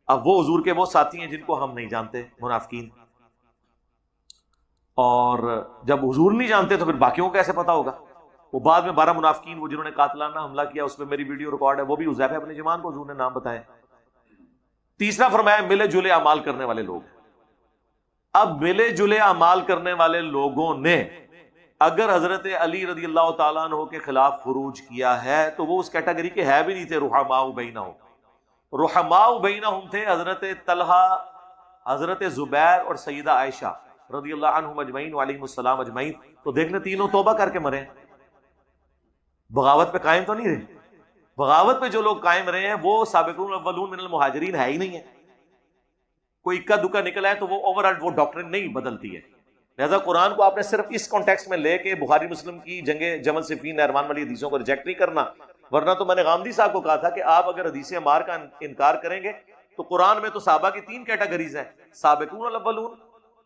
اب وہ حضور کے وہ ساتھی ہیں جن کو ہم نہیں جانتے, منافقین. اور جب حضور نہیں جانتے تو پھر باقیوں کو کیسے پتا ہوگا؟ وہ بعد میں 12 منافقین وہ جنہوں نے قاتلانہ حملہ کیا, اس پہ میری ویڈیو ریکارڈ ہے, وہ بھی حذیفہ ابن یمان کو حضور نے نام بتائے. تیسرا فرمایا ملے جلے اعمال کرنے والے لوگ. اب ملے جلے اعمال کرنے والے لوگوں نے اگر حضرت علی رضی اللہ تعالیٰ عنہ کے خلاف خروج کیا ہے تو وہ اس کیٹیگری کے ہے بھی نہیں تھے. رحماء بینہم, رحماء بینہم تھے حضرت طلحہ, حضرت زبیر اور سیدہ عائشہ رضی اللہ عنہم اجمعین وعلیہم السلام اجمعین. تو دیکھنے تینوں توبہ کر کے مرے, بغاوت پہ قائم تو نہیں رہے. بغاوت پہ جو لوگ قائم رہے ہیں وہ سابقون الاولون من المہاجرین ہے ہی نہیں ہے. کوئی اکا دکا نکلا ہے تو وہ اوور آل وہ ڈاکٹرن نہیں بدلتی ہے. لہذا قرآن کو آپ نے صرف اس کانٹیکسٹ میں لے کے بخاری مسلم کی جنگ جمل صفین نہروان والی حدیثوں کو ریجیکٹ نہیں کرنا, ورنہ تو میں نے غامدی صاحب کو کہا تھا کہ آپ اگر حدیث عمار کا انکار کریں گے تو قرآن میں تو صحابہ کی 3 کیٹیگریز ہیں, سابقون الاولون,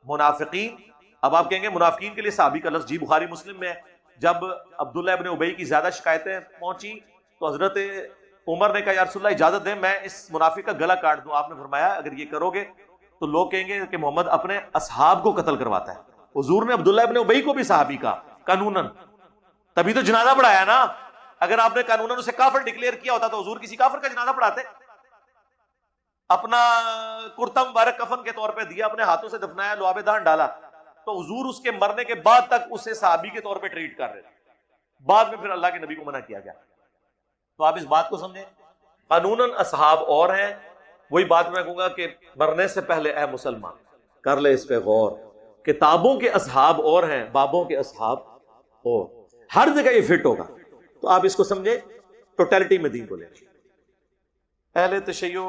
منافقین. اب آپ کہیں گے منافقین کے لیے صحابی کا لفظ, جی بخاری مسلم میں ہے. جب عبداللہ ابن ابی کی زیادہ شکایتیں پہنچی تو حضرت عمر نے کہا یا رسول اللہ اجازت دیں میں اس منافق کا گلا کاٹ دوں. آپ نے فرمایا اگر یہ کرو گے تو لوگ کہیں گے کہ محمد اپنے اصحاب کو قتل کرواتا ہے. حضور نے عبداللہ ابن ابی کو بھی صحابی کا قانوناً, تبھی تو جنازہ پڑھایا نا. اگر آپ نے قانوناً اسے کافر ڈکلیئر کیا ہوتا تو حضور کسی کافر کا جنازہ پڑھاتے؟ اپنا کرتا مبارک کفن کے طور پہ دیا, اپنے ہاتھوں سے دفنایا, لعاب دہن ڈالا, تو حضور اس کے مرنے کے بعد تک اسے صحابی کے طور پہ ٹریٹ کر رہے تھے. بعد میں پھر اللہ کے نبی کو منع کیا گیا. تو آپ اس بات کو سمجھیں, قانوناً اصحاب اور ہیں. وہی بات میں کہوں گا کہ مرنے سے پہلے اے مسلمان کر لے اس پہ غور, کتابوں کے اصحاب اور ہیں, بابوں کے اصحاب اور, ہر جگہ یہ فٹ ہوگا. تو آپ اس کو سمجھیں, ٹوٹیلٹی میں دین کو لیں. اہل تشیع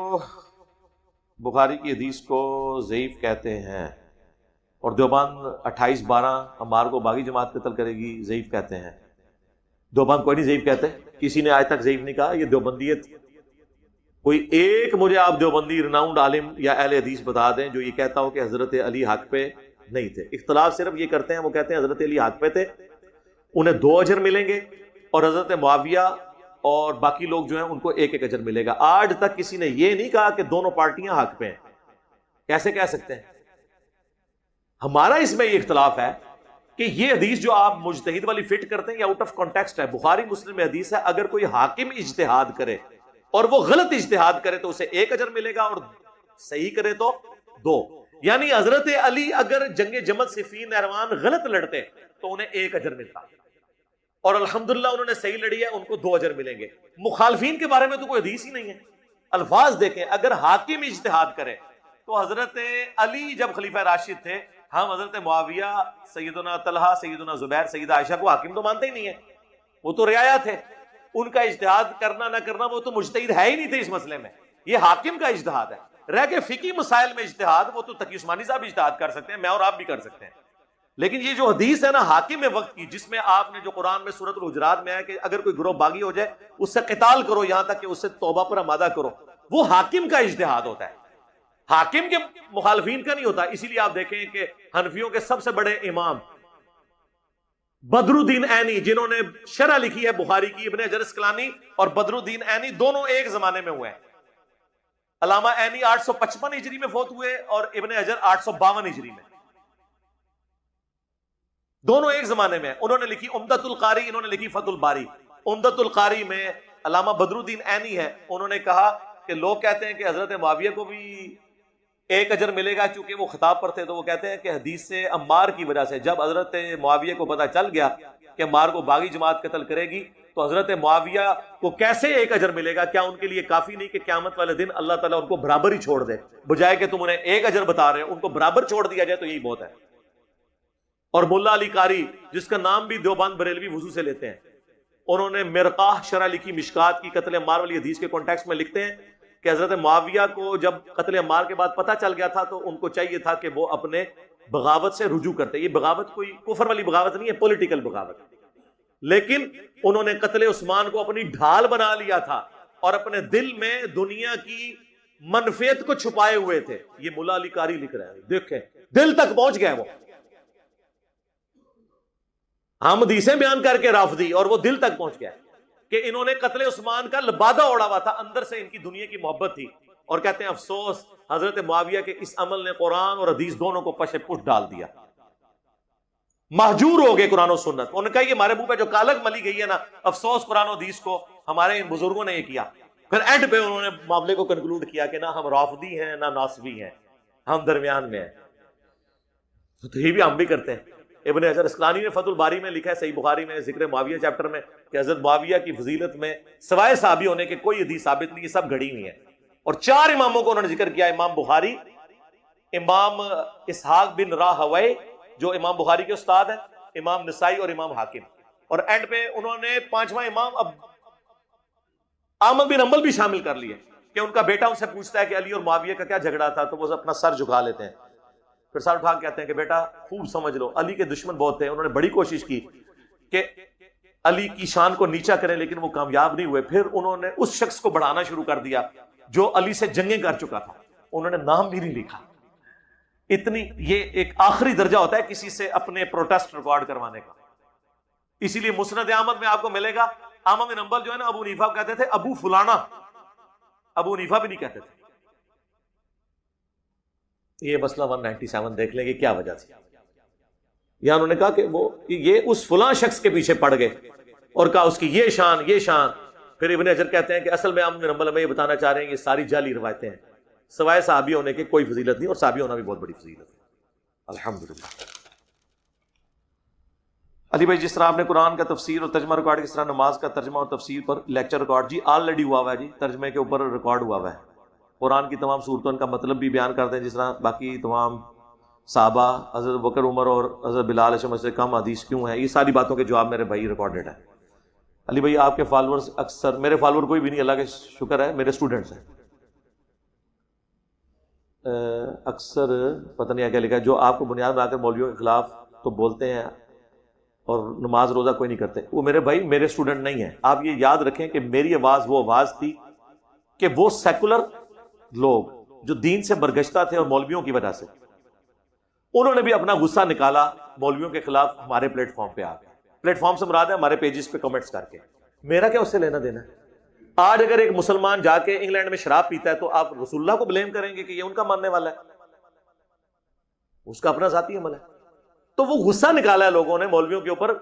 بخاری کی حدیث کو ضعیف کہتے ہیں, اور دیوبند 28/12 عمار کو باغی جماعت قتل کرے گی ضعیف کہتے ہیں. دیوبند کوئی نہیں ضعیف کہتے, کسی نے آج تک ضعیف نہیں کہا. یہ دیوبندیت, کوئی ایک مجھے آپ دیوبندی رناؤنڈ عالم یا اہل حدیث بتا دیں جو یہ کہتا ہو کہ حضرت علی حق پہ نہیں تھے. اختلاف صرف یہ کرتے ہیں, وہ کہتے ہیں حضرت علی حق پہ تھے, انہیں 2 اجر ملیں گے, اور حضرت معاویہ اور باقی لوگ جو ہیں ان کو 1 اجر ملے گا. آج تک کسی نے یہ نہیں کہا کہ دونوں پارٹیاں حق پہ ہیں. کیسے کہہ سکتے ہیں؟ ہمارا اس میں یہ اختلاف ہے کہ یہ حدیث جو آپ مجتہد والی فٹ کرتے ہیں یہ آؤٹ آف کانٹیکسٹ ہے. بخاری مسلم میں حدیث ہے اگر کوئی حاکم اجتہاد کرے اور وہ غلط اجتہاد کرے تو اسے 1 اجر ملے گا, اور صحیح کرے تو 2. یعنی حضرت علی اگر جنگ جمل صفین نہروان غلط لڑتے تو انہیں 1 اجر ملتا, اور الحمدللہ انہوں نے صحیح لڑی ہے, ان کو 2 اجر ملیں گے. مخالفین کے بارے میں تو کوئی حدیث ہی نہیں ہے. الفاظ دیکھیں, اگر حاکم اجتہاد کرے تو حضرت علی جب خلیفہ راشد تھے, ہم حضرت معاویہ, سیدنا طلحہ, سیدنا زبیر, سیدہ عائشہ کو حاکم تو مانتے ہی نہیں ہیں, وہ تو رعایا تھے. ان کا اجتہاد کرنا نہ کرنا, وہ تو مجتہد ہے ہی نہیں تھے اس مسئلے میں, یہ حاکم کا اجتہاد ہے. رہ کے فقہی مسائل میں اجتہاد وہ تو تقی عثمانی صاحب اجتہاد کر سکتے ہیں, میں اور آپ بھی کر سکتے ہیں. لیکن یہ جو حدیث ہے نا حاکم وقت کی, جس میں آپ نے جو قرآن میں سورۃ الحجرات میں ہے کہ اگر کوئی گروہ باغی ہو جائے اس سے قتال کرو یہاں تک کہ اس سے توبہ پر آمادہ کرو, وہ حاکم کا اجتہاد ہوتا ہے, حاکم کے مخالفین کا نہیں ہوتا. اسی لیے آپ دیکھیں کہ حنفیوں کے سب سے بڑے امام بدر الدین عینی, جنہوں نے شرح لکھی ہے بخاری کی, ابن حجر اسقلانی اور بدر الدین عینی دونوں ایک زمانے میں ہوئے ہیں. علامہ عینی 855 ہجری میں فوت ہوئے اور ابن حجر 852 ہجری میں, دونوں ایک زمانے میں. انہوں نے لکھی عمدۃ القاری, انہوں نے لکھی فتح الباری. عمدۃ القاری میں علامہ بدر الدین عینی ہے, انہوں نے کہا کہ لوگ کہتے ہیں کہ حضرت معاویہ کو بھی ایک اجر ملے گا، چونکہ وہ خطاب پر تھے تو وہ کہتے ہیں کہ حدیث سے عمار کی وجہ سے جب حضرت معاویہ کو پتہ چل گیا کہ عمار کو باغی جماعت قتل کرے گی تو حضرت معاویہ کو کیسے ایک اجر ملے گا؟ کیا ان کے لیے کافی نہیں کہ قیامت والے دن اللہ تعالیٰ ان کو برابر ہی چھوڑ دے؟ بجائے کہ تم انہیں ایک اجر بتا رہے ہو، ان کو برابر چھوڑ دیا جائے تو یہی بہت ہے۔ اور ملا علی قاری، جس کا نام بھی دیوبند بریلوی وضو سے لیتے ہیں، انہوں نے مرقاہ شرح لکھی مشکات کی قتل عمار والی حدیث کے کانٹیکسٹ میں لکھتے ہیں کہ حضرت معاویہ کو جب قتل عمار کے بعد پتہ چل گیا تھا تو ان کو چاہیے تھا کہ وہ اپنے بغاوت سے رجوع کرتے۔ یہ بغاوت کوئی کفر والی بغاوت نہیں ہے، پولیٹیکل بغاوت، لیکن انہوں نے قتل عثمان کو اپنی ڈھال بنا لیا تھا اور اپنے دل میں دنیا کی منفیت کو چھپائے ہوئے تھے۔ یہ ملا علی قاری لکھ رہے ہیں، دیکھیں دل تک پہنچ گئے وہ، ہم حدیثیں بیان کر کے رافضی، اور وہ دل تک پہنچ گیا کہ انہوں نے قتل عثمان کا لبادہ اوڑا ہوا تھا، اندر سے ان کی دنیا کی محبت تھی، اور کہتے ہیں افسوس حضرت معاویہ کے اس عمل نے قرآن اور حدیث دونوں کو پشے پش ڈال دیا، مہجور ہو گئے قرآن و سنت۔ انہوں نے کہا یہ ہمارے منہ پہ جو کالک ملی گئی ہے نا، افسوس قرآن و حدیث کو ہمارے ان بزرگوں نے یہ کیا۔ پھر اینڈ پہ انہوں نے معاملے کو کنکلوڈ کیا کہ نہ ہم رافضی ہیں نہ ناصبی ہیں، ہم درمیان میں ہیں۔ تو یہ بھی ہم بھی کرتے ہیں۔ ابن حجر اسقلانی نے فتح الباری میں لکھا ہے صحیح بخاری میں ذکر معاویہ چیپٹر میں کہ حضرت معاویہ کی فضیلت میں سوائے صحابی ہونے کے کوئی حدیث ثابت نہیں، یہ سب گھڑی ہوئی ہے۔ اور 4 اماموں کو انہوں نے ذکر کیا، امام بخاری، امام اسحاق بن راہوی جو امام بخاری کے استاد ہیں، امام نسائی اور امام حاکم، اور اینڈ پہ انہوں نے 5واں امام احمد بن حنبل بھی شامل کر لیے کہ ان کا بیٹا ان سے پوچھتا ہے کہ علی اور معاویہ کا کیا جھگڑا تھا تو وہ اپنا سر جھکا لیتے ہیں، پھر سر اٹھا کے کہتے ہیں کہ بیٹا خوب سمجھ لو علی کے دشمن بہت تھے، انہوں نے بڑی کوشش کی کہ علی کی شان کو نیچا کریں لیکن وہ کامیاب نہیں ہوئے، پھر انہوں نے اس شخص کو بڑھانا شروع کر دیا جو علی سے جنگیں کر چکا تھا، انہوں نے نام بھی نہیں لکھا۔ اتنی یہ ایک آخری درجہ ہوتا ہے کسی سے اپنے پروٹیسٹ ریکارڈ کروانے کا۔ اسی لیے مسند احمد میں آپ کو ملے گا احمد بن حنبل جو ہے نا ابو حنیفہ کہتے تھے ابو فلانا، ابو حنیفہ بھی نہیں کہتے تھے۔ یہ مسئلہ 197 دیکھ لیں گے کیا وجہ تھی۔ یا انہوں نے کہا کہ وہ یہ اس فلاں شخص کے پیچھے پڑ گئے اور کہا اس کی یہ شان یہ شان۔ پھر ابن حجر کہتے ہیں کہ اصل میں احمد بن حنبل ہمیں یہ بتانا چاہ رہے ہیں یہ ساری جعلی روایتیں ہیں، سوائے صحابی ہونے کے کوئی فضیلت نہیں، اور صحابی ہونا بھی بہت بڑی فضیلت ہے الحمدللہ۔ علی بھائی جس طرح آپ نے قرآن کا تفسیر اور ترجمہ ریکارڈ، کس طرح نماز کا ترجمہ اور تفسیر پر لیکچر ریکارڈ؟ جی آلریڈی ہوا ہے جی، ترجمے کے اوپر ریکارڈ ہوا ہے۔ قرآن کی تمام صورتوں کا مطلب بھی بیان کرتے ہیں، جس طرح باقی تمام صحابہ حضرت بکر عمر اور حضرت بلال علیہ سے کم حدیث کیوں ہیں، یہ ساری باتوں کے جواب میرے بھائی ریکارڈڈ ہے۔ علی بھائی آپ کے فالورز اکثر، میرے فالور کوئی بھی نہیں، اللہ کا شکر ہے، میرے اسٹوڈنٹس ہیں، اکثر پتہ نہیں کیا لکھا ہے، جو آپ کو بنیاد بنا کر مولویوں کے خلاف تو بولتے ہیں اور نماز روزہ کوئی نہیں کرتے، وہ میرے بھائی میرے اسٹوڈنٹ نہیں ہیں۔ آپ یہ یاد رکھیں کہ میری آواز وہ آواز تھی کہ وہ سیکولر لوگ جو دین سے برگشتہ تھے اور مولویوں کی وجہ سے انہوں نے بھی اپنا غصہ نکالا مولویوں کے خلاف ہمارے پلیٹ فارم پہ آ کے، پلیٹ فارم سے مراد ہے ہمارے پیجز پہ کمنٹس کر کے، میرا کیا اس سے لینا دینا ہے؟ آج اگر ایک مسلمان جا کے انگلینڈ میں شراب پیتا ہے تو آپ رسول اللہ کو بلیم کریں گے کہ یہ ان کا ماننے والا ہے، اس کا اپنا ذاتی عمل ہے۔ تو وہ غصہ نکالا ہے لوگوں نے مولویوں کے اوپر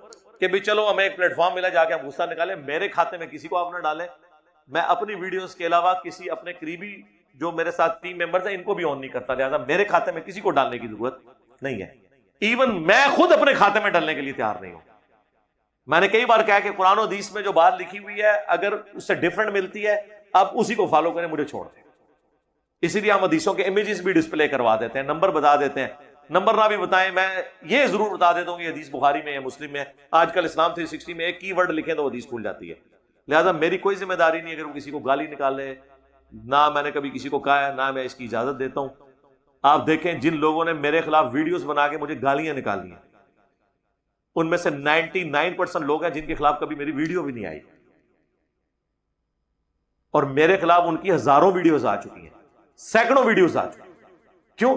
کہ بھی چلو ہمیں ایک پلیٹ فارم ملا، جا کے ہم غصہ نکالیں، میرے کھاتے میں کسی کو آپ نہ ڈالیں، میں اپنی ویڈیوز کے علاوہ کسی اپنے قریبی جو میرے ساتھ ٹیم ممبرز ہیں ان کو بھی آن نہیں کرتا، لہٰذا میرے کھاتے میں کسی کو ڈالنے کی ضرورت نہیں ہے، ایون میں خود اپنے کھاتے میں ڈالنے کے لیے تیار نہیں ہوں۔ میں نے کئی بار کہا کہ قرآن و حدیث میں جو بات لکھی ہوئی ہے اگر اس سے ڈفرنٹ ملتی ہے آپ اسی کو فالو کریں، مجھے چھوڑ دیں۔ اسی لیے ہم حدیثوں کے امیجز بھی ڈسپلے کروا دیتے ہیں، نمبر بتا دیتے ہیں، نمبر نہ بھی بتائیں میں یہ ضرور بتا دیتا ہوں کہ حدیث بخاری میں ہے مسلم میں ہے۔ آج کل اسلام 360 میں ایک کی ورڈ لکھیں تو حدیث کھل جاتی ہے، لہٰذا میری کوئی ذمہ داری نہیں اگر وہ کسی کو گالی نکالے، نہ میں نے کبھی کسی کو کہا ہے نہ میں اس کی اجازت دیتا ہوں۔ آپ دیکھیں جن لوگوں نے میرے خلاف ویڈیوز بنا کے مجھے گالیاں نکالی ہیں ان میں سے 99% لوگ ہیں جن کے خلاف کبھی میری ویڈیو بھی نہیں آئی، اور میرے خلاف ان کی ہزاروں ویڈیوز آ چکی ہیں، سینکڑوں ویڈیوز آ چکی ہیں۔ کیوں؟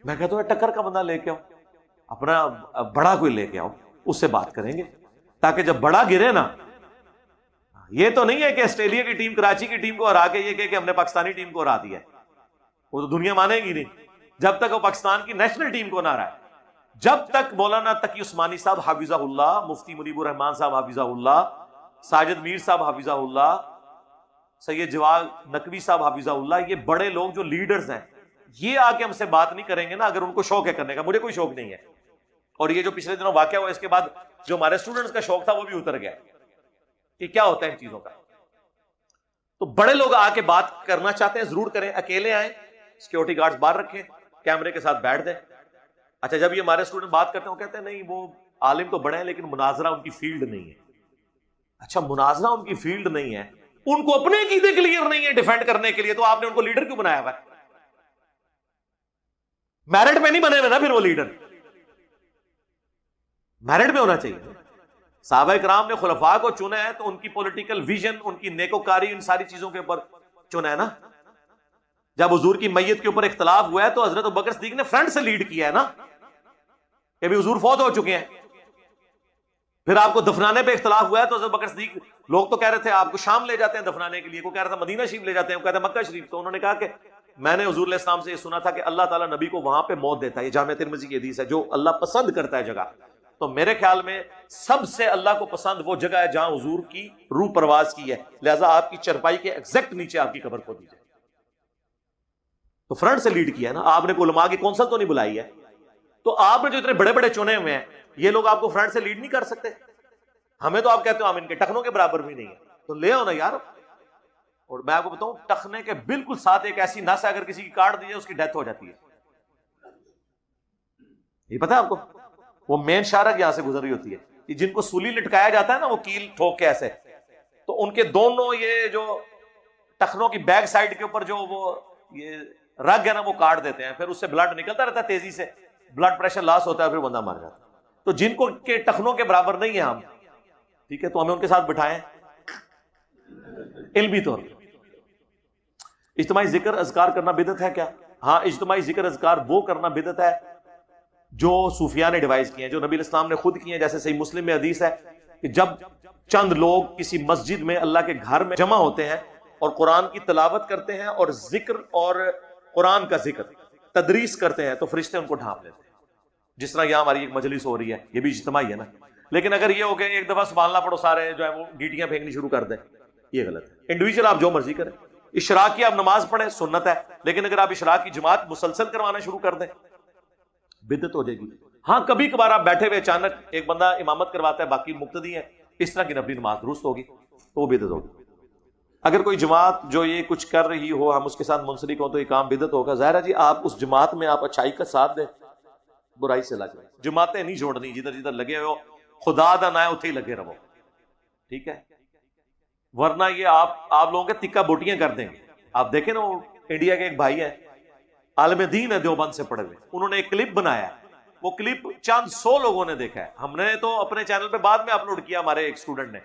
میں کہتا ہوں ٹکر کا بندہ لے کے آؤ، اپنا بڑا کوئی لے کے آؤ، اس سے بات کریں گے، تاکہ جب بڑا گرے نا، یہ تو نہیں ہے کہ آسٹریلیا کی ٹیم کراچی کی ٹیم کو ہرا کے یہ کہ ہم نے پاکستانی ٹیم کو ہرا دیا ہے، وہ تو دنیا مانے گی نہیں جب تک وہ پاکستان کی نیشنل ٹیم کو نہ ہرائے۔ جب تک مولانا تقی عثمانی صاحب حافظہ اللہ، مفتی منیب الرحمان صاحب حافظہ اللہ، ساجد میر صاحب حافظہ اللہ، سید جواد نقوی صاحب حافظہ اللہ، یہ بڑے لوگ جو لیڈرز ہیں یہ آ کے ہم سے بات نہیں کریں گے نا اگر ان کو شوق ہے کرنے کا. مجھے کوئی شوق نہیں ہے, اور یہ جو پچھلے دنوں واقعہ ہوا اس کے بعد جو ہمارے اسٹوڈنٹس کا شوق تھا وہ بھی اتر گیا کہ کیا ہوتا ہے ان چیزوں کا. تو بڑے لوگ آ کے بات کرنا چاہتے ہیں ضرور کریں, اکیلے آئیں, سیکورٹی گارڈز باہر رکھیں, کیمرے کے ساتھ بیٹھ دیں. اچھا جب یہ ہمارے اسٹوڈنٹ بات کرتے ہیں وہ کہتے ہیں نہیں وہ عالم تو بڑے ہیں لیکن مناظرہ ان کی فیلڈ نہیں ہے. اچھا مناظرہ ان کی فیلڈ نہیں ہے, ان کو اپنے عقیدے کلیئر نہیں ہے ڈیفینڈ کرنے کے لیے, تو آپ نے ان کو لیڈر کیوں بنایا ہوا ہے؟ میرٹ میں نہیں بنے ہوئے نا پھر وہ لیڈر, میرٹ میں ہونا چاہیے. صحابہ کرام نے خلفاء کو چنا ہے تو ان کی پولیٹیکل ویژن, ان کی نیکوکاری, ان ساری چیزوں کے اوپر چنا ہے نا. جب حضور کی میت کے اوپر اختلاف ہوا ہے تو حضرت ابوبکر صدیق نے فرنٹ سے لیڈ کیا ہے نا, کہ بھی حضور فوت ہو چکے ہیں. پھر آپ کو دفنانے پہ اختلاف ہوا ہے تو حضرت ابوبکر صدیق, لوگ تو کہہ رہے تھے آپ کو شام لے جاتے ہیں دفنانے کے لیے, کوئی کہہ رہا تھا مدینہ شریف لے جاتے ہیں, کوئی کہتا ہے مکہ شریف. تو انہوں نے کہا کہ میں نے حضور علیہ السلام سے یہ سنا تھا کہ اللہ تعالیٰ نبی کو وہاں پہ موت دیتا ہے, یہ جامع ترمذی کی حدیث ہے, جو اللہ پسند کرتا ہے جگہ. تو میرے خیال میں سب سے اللہ کو پسند وہ جگہ ہے جہاں حضور کی روح پرواز کی ہے, لہٰذا آپ کی چرپائی کے ایگزیکٹ نیچے آپ کی قبر کھود دی جائے. تو فرنٹ سے لیڈ کیا ہے نا, آپ نے علماء کی کونسل تو نہیں بلائی ہے. تو آپ نے جو اتنے بڑے بڑے چنے ہوئے ہیں یہ لوگ آپ کو فرنٹ سے لیڈ نہیں کر سکتے. ہمیں تو آپ کہتے ہو ہم ان کے ٹخنوں کے برابر بھی نہیں ہے, تو لے آؤ نا یار. اور میں آپ کو بتاؤں ٹخنے کے بالکل ساتھ ایک ایسی نس ہے اگر کسی کی کاٹ دی جائے اس کی ڈیتھ ہو جاتی ہے. یہ پتا ہے آپ کو, وہ مین شارک یہاں سے گزر رہی ہوتی ہے, جن کو سولی لٹکایا جاتا ہے نا وہ کیل ٹھوک کے ایسے, تو ان کے دونوں یہ جو ٹخنوں کی بیک سائڈ کے اوپر جو وہ یہ رگ ہے نا وہ کاٹ دیتے ہیں, پھر اس سے بلڈ نکلتا رہتا ہے تیزی سے, بلڈ پریشر لاس ہوتا ہے, پھر بندہ مر جاتا ہے. تو جن کو کے ٹخنوں کے برابر نہیں ہے ہم, ٹھیک ہے, تو ہمیں ان کے ساتھ بٹھائیں علمی طور پر. اجتماعی ذکر اذکار کرنا بدعت ہے کیا؟ ہاں, اجتماعی ذکر اذکار وہ کرنا بدعت ہے جو صوفیاء نے ڈیوائز کیے ہیں, جو نبی علیہ السلام نے خود کیے ہیں. جیسے صحیح مسلم میں حدیث ہے کہ جب چند لوگ کسی مسجد میں اللہ کے گھر میں جمع ہوتے ہیں اور قرآن کی تلاوت کرتے ہیں اور ذکر اور قرآن کا ذکر تدریس کرتے ہیں تو فرشتے ان کو ڈھانپ لیتے ہیں, جس طرح یہاں ہماری ایک مجلس ہو رہی ہے, یہ بھی اجتماعی ہے نا. لیکن اگر یہ ہو کہ ایک دفعہ سنبھالنا پڑو سارے جو ہے وہ گیٹیاں پھینکنی شروع کر دیں, یہ غلط ہے. انڈیویجول آپ جو مرضی کریں, اشراق کی آپ نماز پڑھیں سنت ہے, لیکن اگر آپ اشراق کی جماعت مسلسل کروانا شروع کر دیں بدعت ہو جائے گی. ہاں کبھی کبھار آپ بیٹھے ہوئے اچانک ایک بندہ امامت کرواتا ہے باقی مقتدی ہیں, اس طرح کی نفلی نماز درست ہوگی تو وہ بدعت ہوگی. اگر کوئی جماعت جو یہ کچھ کر رہی ہو ہم اس کے ساتھ منسلک ہوں تو یہ کام بدعت ہوگا. ظاہر ہے جی آپ اس جماعت میں آپ اچھائی کا ساتھ دیں, برائی سے لگ رہے. جماعتیں نہیں چھوڑنی, جدھر جدھر لگے ہو خدا دا نہ ہے اتھے ہی لگے رہو, ٹھیک ہے, ورنہ یہ آپ لوگوں کے تکا بوٹیاں کر دیں گے. آپ دیکھیں نا وہ انڈیا کے ایک بھائی ہیں عالم دین ہے دیوبند سے پڑھے ہوئے, انہوں نے ایک کلپ بنایا ہے, وہ کلپ چند 100 لوگوں نے دیکھا ہے, ہم نے تو اپنے چینل پہ بعد میں اپلوڈ کیا ہمارے ایک اسٹوڈنٹ نے,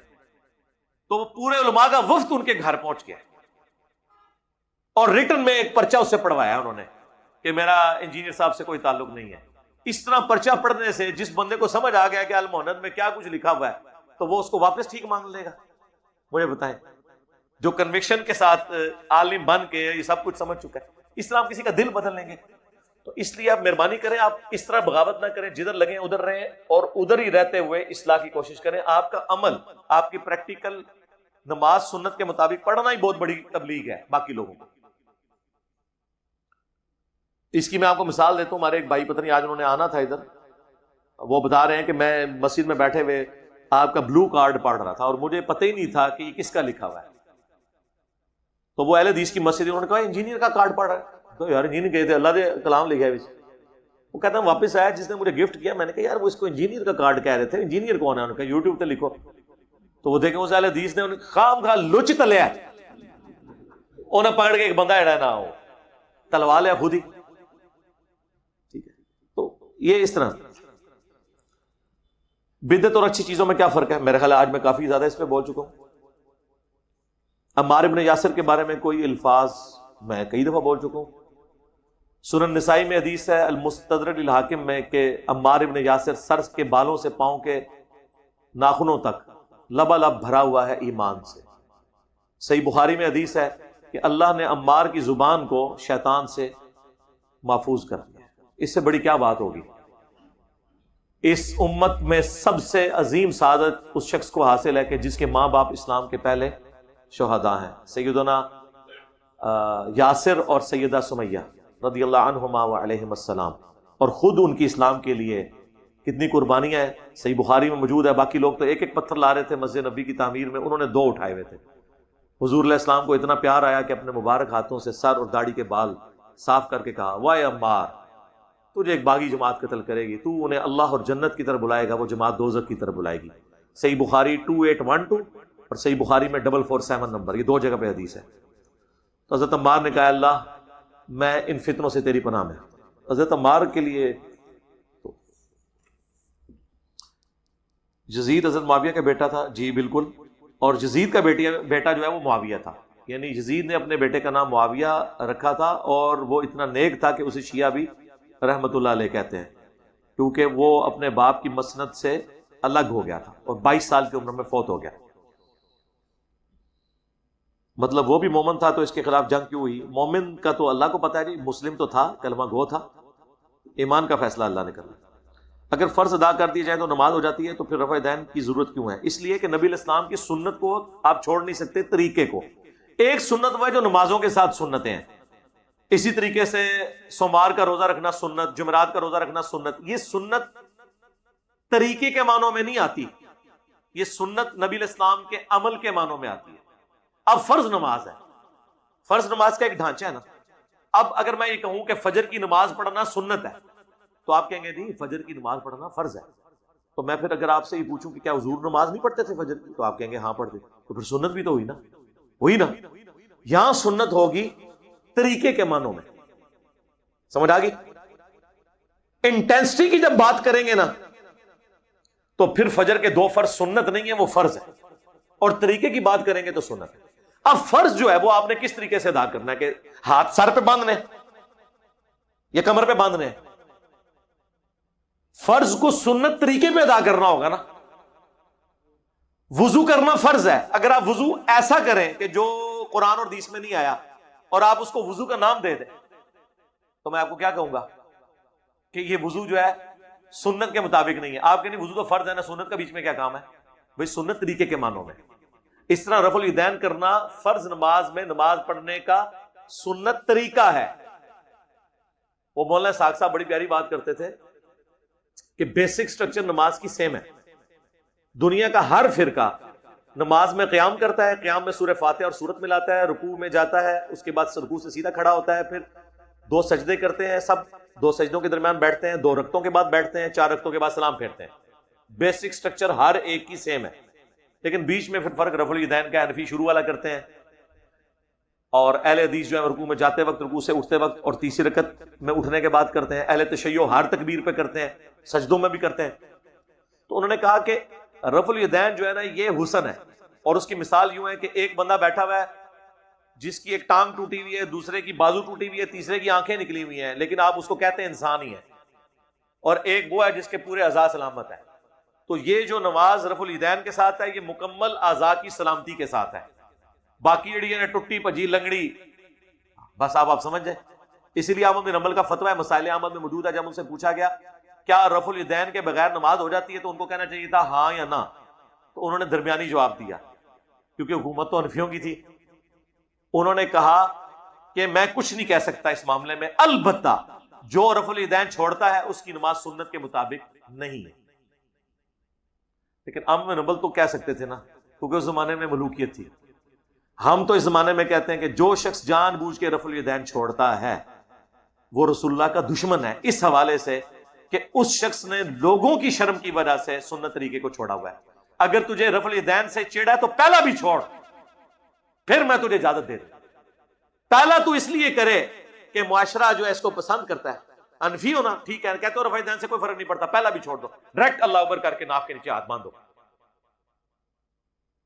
تو وہ پورے علماء کا وفد ان کے گھر پہنچ گیا اور ریٹن میں ایک پرچہ اس سے پڑھوایا انہوں نے کہ میرا انجینئر صاحب سے کوئی تعلق نہیں ہے. اس طرح پرچہ پڑھنے سے جس بندے کو سمجھ آ گیا کہ المہند میں کیا کچھ لکھا ہوا ہے تو وہ اس کو واپس ٹھیک مانگ لے گا. مجھے بتائیں, جو کنوکشن کے ساتھ عالم بن کے یہ سب کچھ سمجھ چکا ہے, اس طرح آپ کسی کا دل بدل لیں گے. تو اس لیے آپ مہربانی کریں, آپ اس طرح بغاوت نہ کریں, جدھر لگیں ادھر رہیں اور ادھر ہی رہتے ہوئے اصلاح کی کوشش کریں. آپ کا عمل, آپ کی پریکٹیکل نماز سنت کے مطابق پڑھنا ہی بہت بڑی تبلیغ ہے باقی لوگوں کو. اس کی میں آپ کو مثال دیتا ہوں. ہمارے ایک بھائی پتہ نہیں آج انہوں نے آنا تھا ادھر, وہ بتا رہے ہیں کہ میں مسجد میں بیٹھے ہوئے آپ کا بلو کارڈ پڑھ رہا تھا اور مجھے پتہ ہی نہیں تھا کہ یہ کس کا لکھا ہوا ہے. تو وہ اہل حدیث کی مسجد, انہوں نے کہا انجینئر کا کارڈ پڑھ رہا ہے. تو یار انجینئر کہتے اللہ دے کلام لکھا ہے. وہ کہتا ہے واپس آیا جس نے مجھے گفٹ کیا, میں نے کہا یار وہ اس کو انجینئر کا کارڈ کہہ رہے تھے, انجینئر کون ہے؟ انہوں نے کہا یوٹیوب پہ لکھو. تو وہ دیکھیں اس اہل حدیث نے خام خواہ لچ تلیا, انہیں پکڑ کے ایک بندہ اڑا نہ ہو تلوا لیا خود ہی. ٹھیک ہے, تو یہ اس طرح بدعت اور اچھی چیزوں میں کیا فرق ہے؟ میرے خیال ہے آج میں کافی زیادہ اس پہ بول چکا ہوں. عمار ابن یاسر کے بارے میں کوئی الفاظ میں کئی دفعہ بول چکا ہوں. سنن نسائی میں حدیث ہے المستدرک للحاکم میں کہ عمار ابن یاسر سر کے بالوں سے پاؤں کے ناخنوں تک لبالب بھرا ہوا ہے ایمان سے. صحیح بخاری میں حدیث ہے کہ اللہ نے عمار کی زبان کو شیطان سے محفوظ کر دیا. اس سے بڑی کیا بات ہوگی؟ اس امت میں سب سے عظیم سعادت اس شخص کو حاصل ہے کہ جس کے ماں باپ اسلام کے پہلے شہداء ہیں. سیدنا یاسر اور سیدہ سمیہ رضی اللہ عنہما وعلیہم السلام، اور خود ان کی اسلام کے لیے کتنی قربانیاں ہیں، صحیح بخاری میں موجود ہے۔ باقی لوگ تو ایک ایک پتھر لا رہے تھے مسجد نبی کی تعمیر میں، انہوں نے 2 اٹھائے ہوئے تھے۔ حضور علیہ السلام کو اتنا پیار آیا کہ اپنے مبارک ہاتھوں سے سر اور داڑھی کے بال صاف کر کے کہا، وائے عمار، تجھے ایک باغی جماعت قتل کرے گی، تو انہیں اللہ اور جنت کی طرف بلائے گا، وہ جماعت دوزخ کی طرف بلائے گی۔ صحیح بخاری 2812 اور صحیح بخاری میں 447 نمبر، یہ 2 جگہ پہ حدیث ہے۔ تو حضرت عمار نے کہا، اللہ میں ان فتنوں سے تیری پناہ میں۔ حضرت عمار کے لیے یزید حضرت معاویہ کا بیٹا تھا، جی بالکل، اور یزید کا بیٹا جو ہے وہ معاویہ تھا، یعنی یزید نے اپنے بیٹے کا نام معاویہ رکھا تھا، اور وہ اتنا نیک تھا کہ اسے شیعہ بھی رحمت اللہ علیہ کہتے ہیں، کیونکہ وہ اپنے باپ کی مسند سے الگ ہو گیا تھا اور 22 سال کی عمر میں فوت ہو گیا۔ مطلب وہ بھی مومن تھا تو اس کے خلاف جنگ کیوں ہوئی؟ مومن کا تو اللہ کو پتہ ہے، جی مسلم تو تھا، کلمہ گو تھا، ایمان کا فیصلہ اللہ نے کرنا۔ اگر فرض ادا کر دی جائے تو نماز ہو جاتی ہے، تو پھر رفع دین کی ضرورت کیوں ہے؟ اس لیے کہ نبی علیہ السلام کی سنت کو آپ چھوڑ نہیں سکتے، طریقے کو۔ ایک سنت وہ ہے جو نمازوں کے ساتھ سنتیں ہیں، اسی طریقے سے سوموار کا روزہ رکھنا سنت، جمعرات کا روزہ رکھنا سنت۔ یہ سنت طریقے کے معنوں میں نہیں آتی، یہ سنت نبی علیہ السلام کے عمل کے معنوں میں آتی ہے۔ اب فرض نماز ہے، فرض نماز کا ایک ڈھانچہ ہے نا۔ اب اگر میں یہ کہوں کہ فجر کی نماز پڑھنا سنت ہے، تو آپ کہیں گے نہیں، فجر کی نماز پڑھنا فرض ہے۔ تو میں پھر اگر آپ سے یہ پوچھوں کہ کیا حضور نماز نہیں پڑھتے تھے فجر کی، تو آپ کہیں گے ہاں پڑھتے، تو پھر سنت بھی تو ہوئی نا، ہوئی نا۔ یہاں سنت ہوگی طریقے کے معنوں میں، سمجھ آ گئی؟ انٹینسٹی کی جب بات کریں گے نا، تو پھر فجر کے 2 فرض سنت نہیں ہیں، وہ فرض ہے، اور طریقے کی بات کریں گے تو سنت ہے۔ اب فرض جو ہے وہ آپ نے کس طریقے سے ادا کرنا ہے، کہ ہاتھ سر پہ باندھنے یا کمر پہ باندھنے؟ فرض کو سنت طریقے پہ ادا کرنا ہوگا نا۔ وضو کرنا فرض ہے، اگر آپ وضو ایسا کریں کہ جو قرآن اور حدیث میں نہیں آیا، اور آپ اس کو وضو کا نام دے دیں، تو میں آپ کو کیا کہوں گا کہ یہ وضو جو ہے سنت کے مطابق نہیں ہے۔ آپ کہیں وضو تو فرض ہے نا، سنت کا بیچ میں کیا کام ہے؟ بھئی سنت طریقے کے معنوں میں۔ اس طرح رفع الیدین کرنا فرض نماز میں نماز پڑھنے کا سنت طریقہ ہے۔ وہ مولانا ساق صاحب بڑی پیاری بات کرتے تھے کہ بیسک سٹرکچر نماز کی سیم ہے۔ دنیا کا ہر فرقہ نماز میں قیام کرتا ہے، قیام میں سورہ فاتحہ اور سورت ملاتا ہے، رکوع میں جاتا ہے، اس کے بعد رکوع سے سیدھا کھڑا ہوتا ہے، پھر 2 سجدے کرتے ہیں، سب 2 سجدوں کے درمیان بیٹھتے ہیں، 2 رکعتوں کے بعد بیٹھتے ہیں، 4 رکعتوں کے بعد سلام پھیرتے ہیں۔ بیسک سٹرکچر ہر ایک کی سیم ہے، لیکن بیچ میں پھر فرق رفع الیدین کا، حنفی شروع والا کرتے ہیں، اور اہل حدیث جو ہے رکوع میں جاتے وقت، رکوع سے اٹھتے وقت اور تیسری رکعت میں اٹھنے کے بعد کرتے ہیں۔ اہل تشیع ہر تکبیر پہ کرتے ہیں، سجدوں میں بھی کرتے ہیں۔ تو انہوں نے کہا کہ رفع الیدین جو ہے نا یہ حسن ہے، اور اس کی مثال یوں ہے کہ ایک بندہ بیٹھا ہوا ہے جس کی ایک ٹانگ ٹوٹی ہوئی ہے، دوسرے کی بازو ٹوٹی ہوئی ہے، تیسرے کی آنکھیں نکلی ہوئی ہیں، لیکن آپ اس کو کہتے ہیں انسان ہی ہے، اور ایک وہ ہے جس کے پورے اعضاء سلامت ہے۔ تو یہ جو نماز رفع الیدین کے ساتھ ہے، یہ مکمل اعضاء کی سلامتی کے ساتھ ہے۔ باقی جڑی ہے ٹٹی پجی لنگڑی، بس آپ سمجھ جائیں۔ اسی لیے احمد بن حنبل کا فتویٰ ہے، مسائل احمد میں موجود ہے، جب ان سے پوچھا گیا کیا رفع الیدین کے بغیر نماز ہو جاتی ہے، تو ان کو کہنا چاہیے تھا ہاں یا نہ، تو انہوں نے درمیانی جواب دیا، کیونکہ حکومت تو حنفیوں کی تھی۔ انہوں نے کہا کہ میں کچھ نہیں کہہ سکتا اس معاملے میں، البتہ جو رفع الیدین چھوڑتا ہے اس کی نماز سنت کے مطابق نہیں ہے۔ لیکن احمد بن حنبل تو کہہ سکتے تھے نا، کیونکہ اس زمانے میں ملوکیت تھی۔ ہم تو اس زمانے میں کہتے ہیں کہ جو شخص جان بوجھ کے رفع الیدین چھوڑتا ہے وہ رسول اللہ کا دشمن ہے، اس حوالے سے کہ اس شخص نے لوگوں کی شرم کی وجہ سے سنت طریقے کو چھوڑا ہوا ہے۔ اگر تجھے رفع الیدین سے چڑ ہے تو پہلا بھی چھوڑ، پھر میں تجھے اجازت دے دوں۔ پہلا تو اس لیے کرے کہ معاشرہ جو ہے اس کو پسند کرتا ہے، انفی ہونا ٹھیک ہے، کہتے ہو رفع الیدین سے کوئی فرق نہیں پڑتا، پہلا بھی چھوڑ دو، ڈائریکٹ اللہ اکبر کر کے ناک کے نیچے ہاتھ باندھ دو۔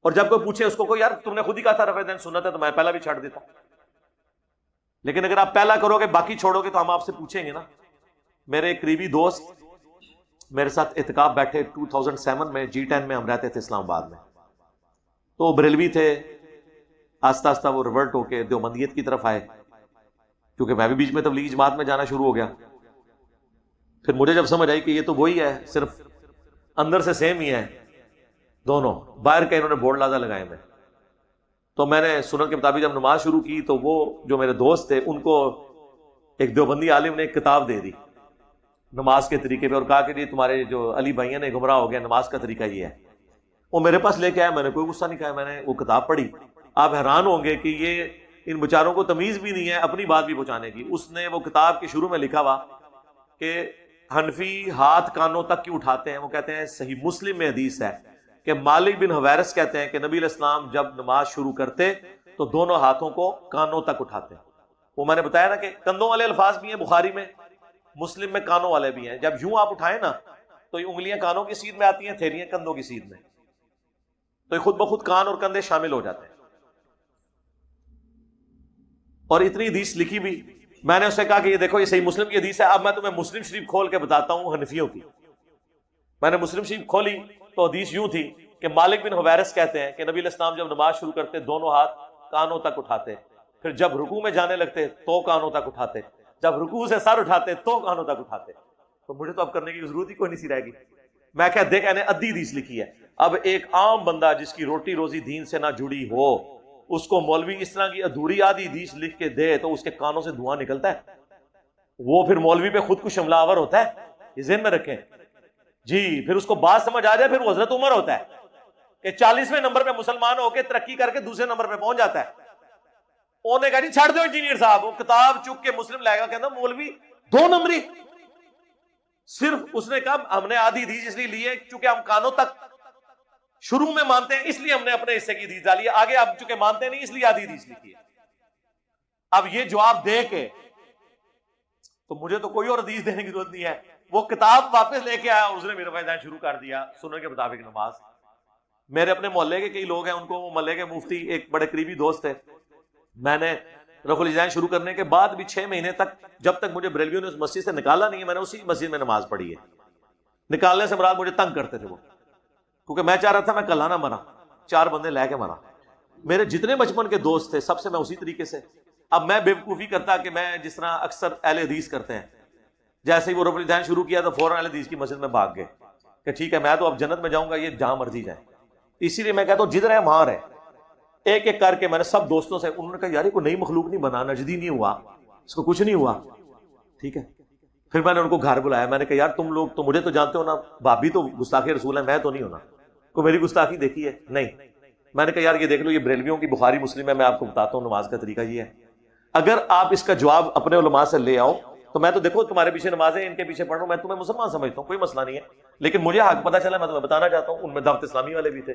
اور جب کوئی پوچھے اس کو یار تم نے خود ہی کہا تھا رفع الیدین سنت ہے، تو میں پہلا بھی چھوڑ دیتا۔ لیکن اگر آپ پہلا کرو گے باقی چھوڑو گے تو ہم آپ سے پوچھیں گے نا۔ میرے ایک قریبی دوست میرے ساتھ اعتکاف بیٹھے 2007 میں، G10 میں ہم رہتے تھے اسلام آباد میں، تو وہ بریلوی تھے، آہستہ آہستہ وہ ریورٹ ہو کے دیوبندیت کی طرف آئے، کیونکہ میں بھی بیچ میں تبلیغی جماعت میں جانا شروع ہو گیا۔ پھر مجھے جب سمجھ آئی کہ یہ تو وہی ہے، صرف اندر سے سیم ہی ہے دونوں، باہر کے انہوں نے بورڈ لازا لگائے میں، تو میں نے سنت کے مطابق جب نماز شروع کی تو وہ جو میرے دوست تھے ان کو ایک دیوبندی عالم نے ایک کتاب دے دی نماز کے طریقے پہ اور کہا کہ جی تمہارے جو علی بھائیاں نے گمراہ ہو گیا، نماز کا طریقہ یہ ہے. وہ میرے پاس لے کے آیا، میں نے کوئی غصہ نہیں کہا، میں نے وہ کتاب پڑھی. آپ حیران ہوں گے کہ یہ ان بیچاروں کو تمیز بھی نہیں ہے اپنی بات بھی پہنچانے کی. اس نے وہ کتاب کے شروع میں لکھا ہوا کہ حنفی ہاتھ کانوں تک کیوں اٹھاتے ہیں. وہ کہتے ہیں صحیح مسلم میں حدیث ہے کہ مالک بن حویرث کہتے ہیں کہ نبی علیہ السلام جب نماز شروع کرتے تو دونوں ہاتھوں کو کانوں تک اٹھاتے. وہ میں نے بتایا نا کہ کندھوں والے الفاظ بھی ہیں بخاری میں، مسلم میں کانوں والے بھی ہیں. جب یوں آپ اٹھائیں نا تو یہ انگلیاں کانوں کی سیدھ میں آتی ہیں، تھیلیاں کندھوں کی سیدھ میں، تو یہ خود بخود کان اور کندھے شامل ہو جاتے ہیں. اور اتنی حدیث لکھی بھی. میں نے اس سے کہا کہ یہ دیکھو یہ صحیح مسلم کی حدیث ہے. اب میں تمہیں مسلم شریف کھول کے بتاتا ہوں حنفیوں کی. میں نے مسلم شریف کھولی تو حدیث یوں تھی کہ مالک بن حویرث کہتے ہیں کہ نبی علیہ السلام جب نماز شروع کرتے دونوں ہاتھ کانوں تک اٹھاتے، پھر جب رکوع میں جانے لگتے تو کانوں تک اٹھاتے، جب رکوع سے سر اٹھاتے تو کانوں تک اٹھاتے. تو مجھے تو اب کرنے کی ضرورت ہی کوئی نہیں سی رہے گی. میں کہا دیکھ نے ادھی حدیث لکھی ہے. اب ایک عام بندہ جس کی روٹی روزی دین سے نہ جڑی ہو، اس کو مولوی اس طرح کی ادھوری آدھی حدیث لکھ کے دے تو اس کے کانوں سے دھواں نکلتا ہے. وہ پھر مولوی پہ خود کش حملہ آور ہوتا ہے. یہ ذہن میں رکھیں جی. پھر اس کو بات سمجھ آ جائے پھر وہ حضرت عمر ہوتا ہے کہ 40ویں نمبر پہ مسلمان ہو کے ترقی کر کے دوسرے نمبر پہ پہنچ جاتا ہے. انہوں نے کہا جی چھڑ دو انجینئر صاحب. وہ کتاب چک کے مسلم لائے گا، کہتا مولوی 2 نمبری. صرف اس نے کہا ہم نے آدھی حدیث اس لیے لی ہے چونکہ ہم کانوں تک شروع میں مانتے ہیں، اس لیے ہم نے اپنے حصے کی حدیث ڈالی ہے، آگے آپ چونکہ مانتے نہیں اس لیے آدھی حدیث لکھی ہے. اب یہ جواب دے کے تو مجھے تو کوئی اور حدیث دینے کی ضرورت نہیں ہے. وہ کتاب واپس لے کے آیا، اس نے میرے فائدہ شروع کر دیا سنن کے مطابق نماز. میرے اپنے محلے کے کئی لوگ ہیں، ان کو وہ محلے کے مفتی ایک بڑے قریبی دوست تھے. میں نے رفع الجان شروع کرنے کے بعد بھی 6 مہینے تک، جب تک مجھے بریلویوں نے اس مسجد سے نکالا نہیں ہے، میں نے اسی مسجد میں نماز پڑھی ہے. نکالنے سے مراد مجھے تنگ کرتے تھے وہ، کیونکہ میں چاہ رہا تھا میں کل نہ مرا، 4 بندے لے کے مرا. میرے جتنے بچپن کے دوست تھے سب سے میں اسی طریقے سے. اب میں بے وقوفی کرتا کہ میں جس طرح اکثر اہل حدیث کرتے ہیں، جیسے ہی وہ رفع الجان شروع کیا تو فوراً اہل حدیث کی مسجد میں بھاگ گئے کہ ٹھیک ہے میں تو اب جنت میں جاؤں گا، یہ جہاں مرضی جائیں. اسی لیے میں کہتا ہوں جدھر ہے وہاں رہے. ایک ایک کر کے میں نے سب دوستوں سے، انہوں نے کہا یار یہ کوئی نئی مخلوق نہیں بنا، نجدی نہیں ہوا، اس کو کچھ نہیں ہوا. ٹھیک ہے. پھر میں نے ان کو گھر بلایا، میں نے کہا یار تم لوگ تو مجھے تو جانتے ہو نا، بھابی تو گستاخی رسول ہے، میں تو نہیں ہونا. کوئی میری گستاخی دیکھی ہے؟ نہیں. میں نے کہا یار یہ دیکھ لو، یہ بریلویوں کی بخاری مسلم ہے، میں آپ کو بتاتا ہوں نماز کا طریقہ یہ ہے. اگر آپ اس کا جواب اپنے علماء سے لے آؤ تو میں تو دیکھو تمہارے پیچھے نمازیں ان کے پیچھے پڑھ رہا ہوں، میں تمہیں مسلمان سمجھتا ہوں، کوئی مسئلہ نہیں ہے. لیکن مجھے حق پتہ چلا، میں تمہیں بتانا چاہتا ہوں. ان میں دعوت اسلامی والے بھی تھے.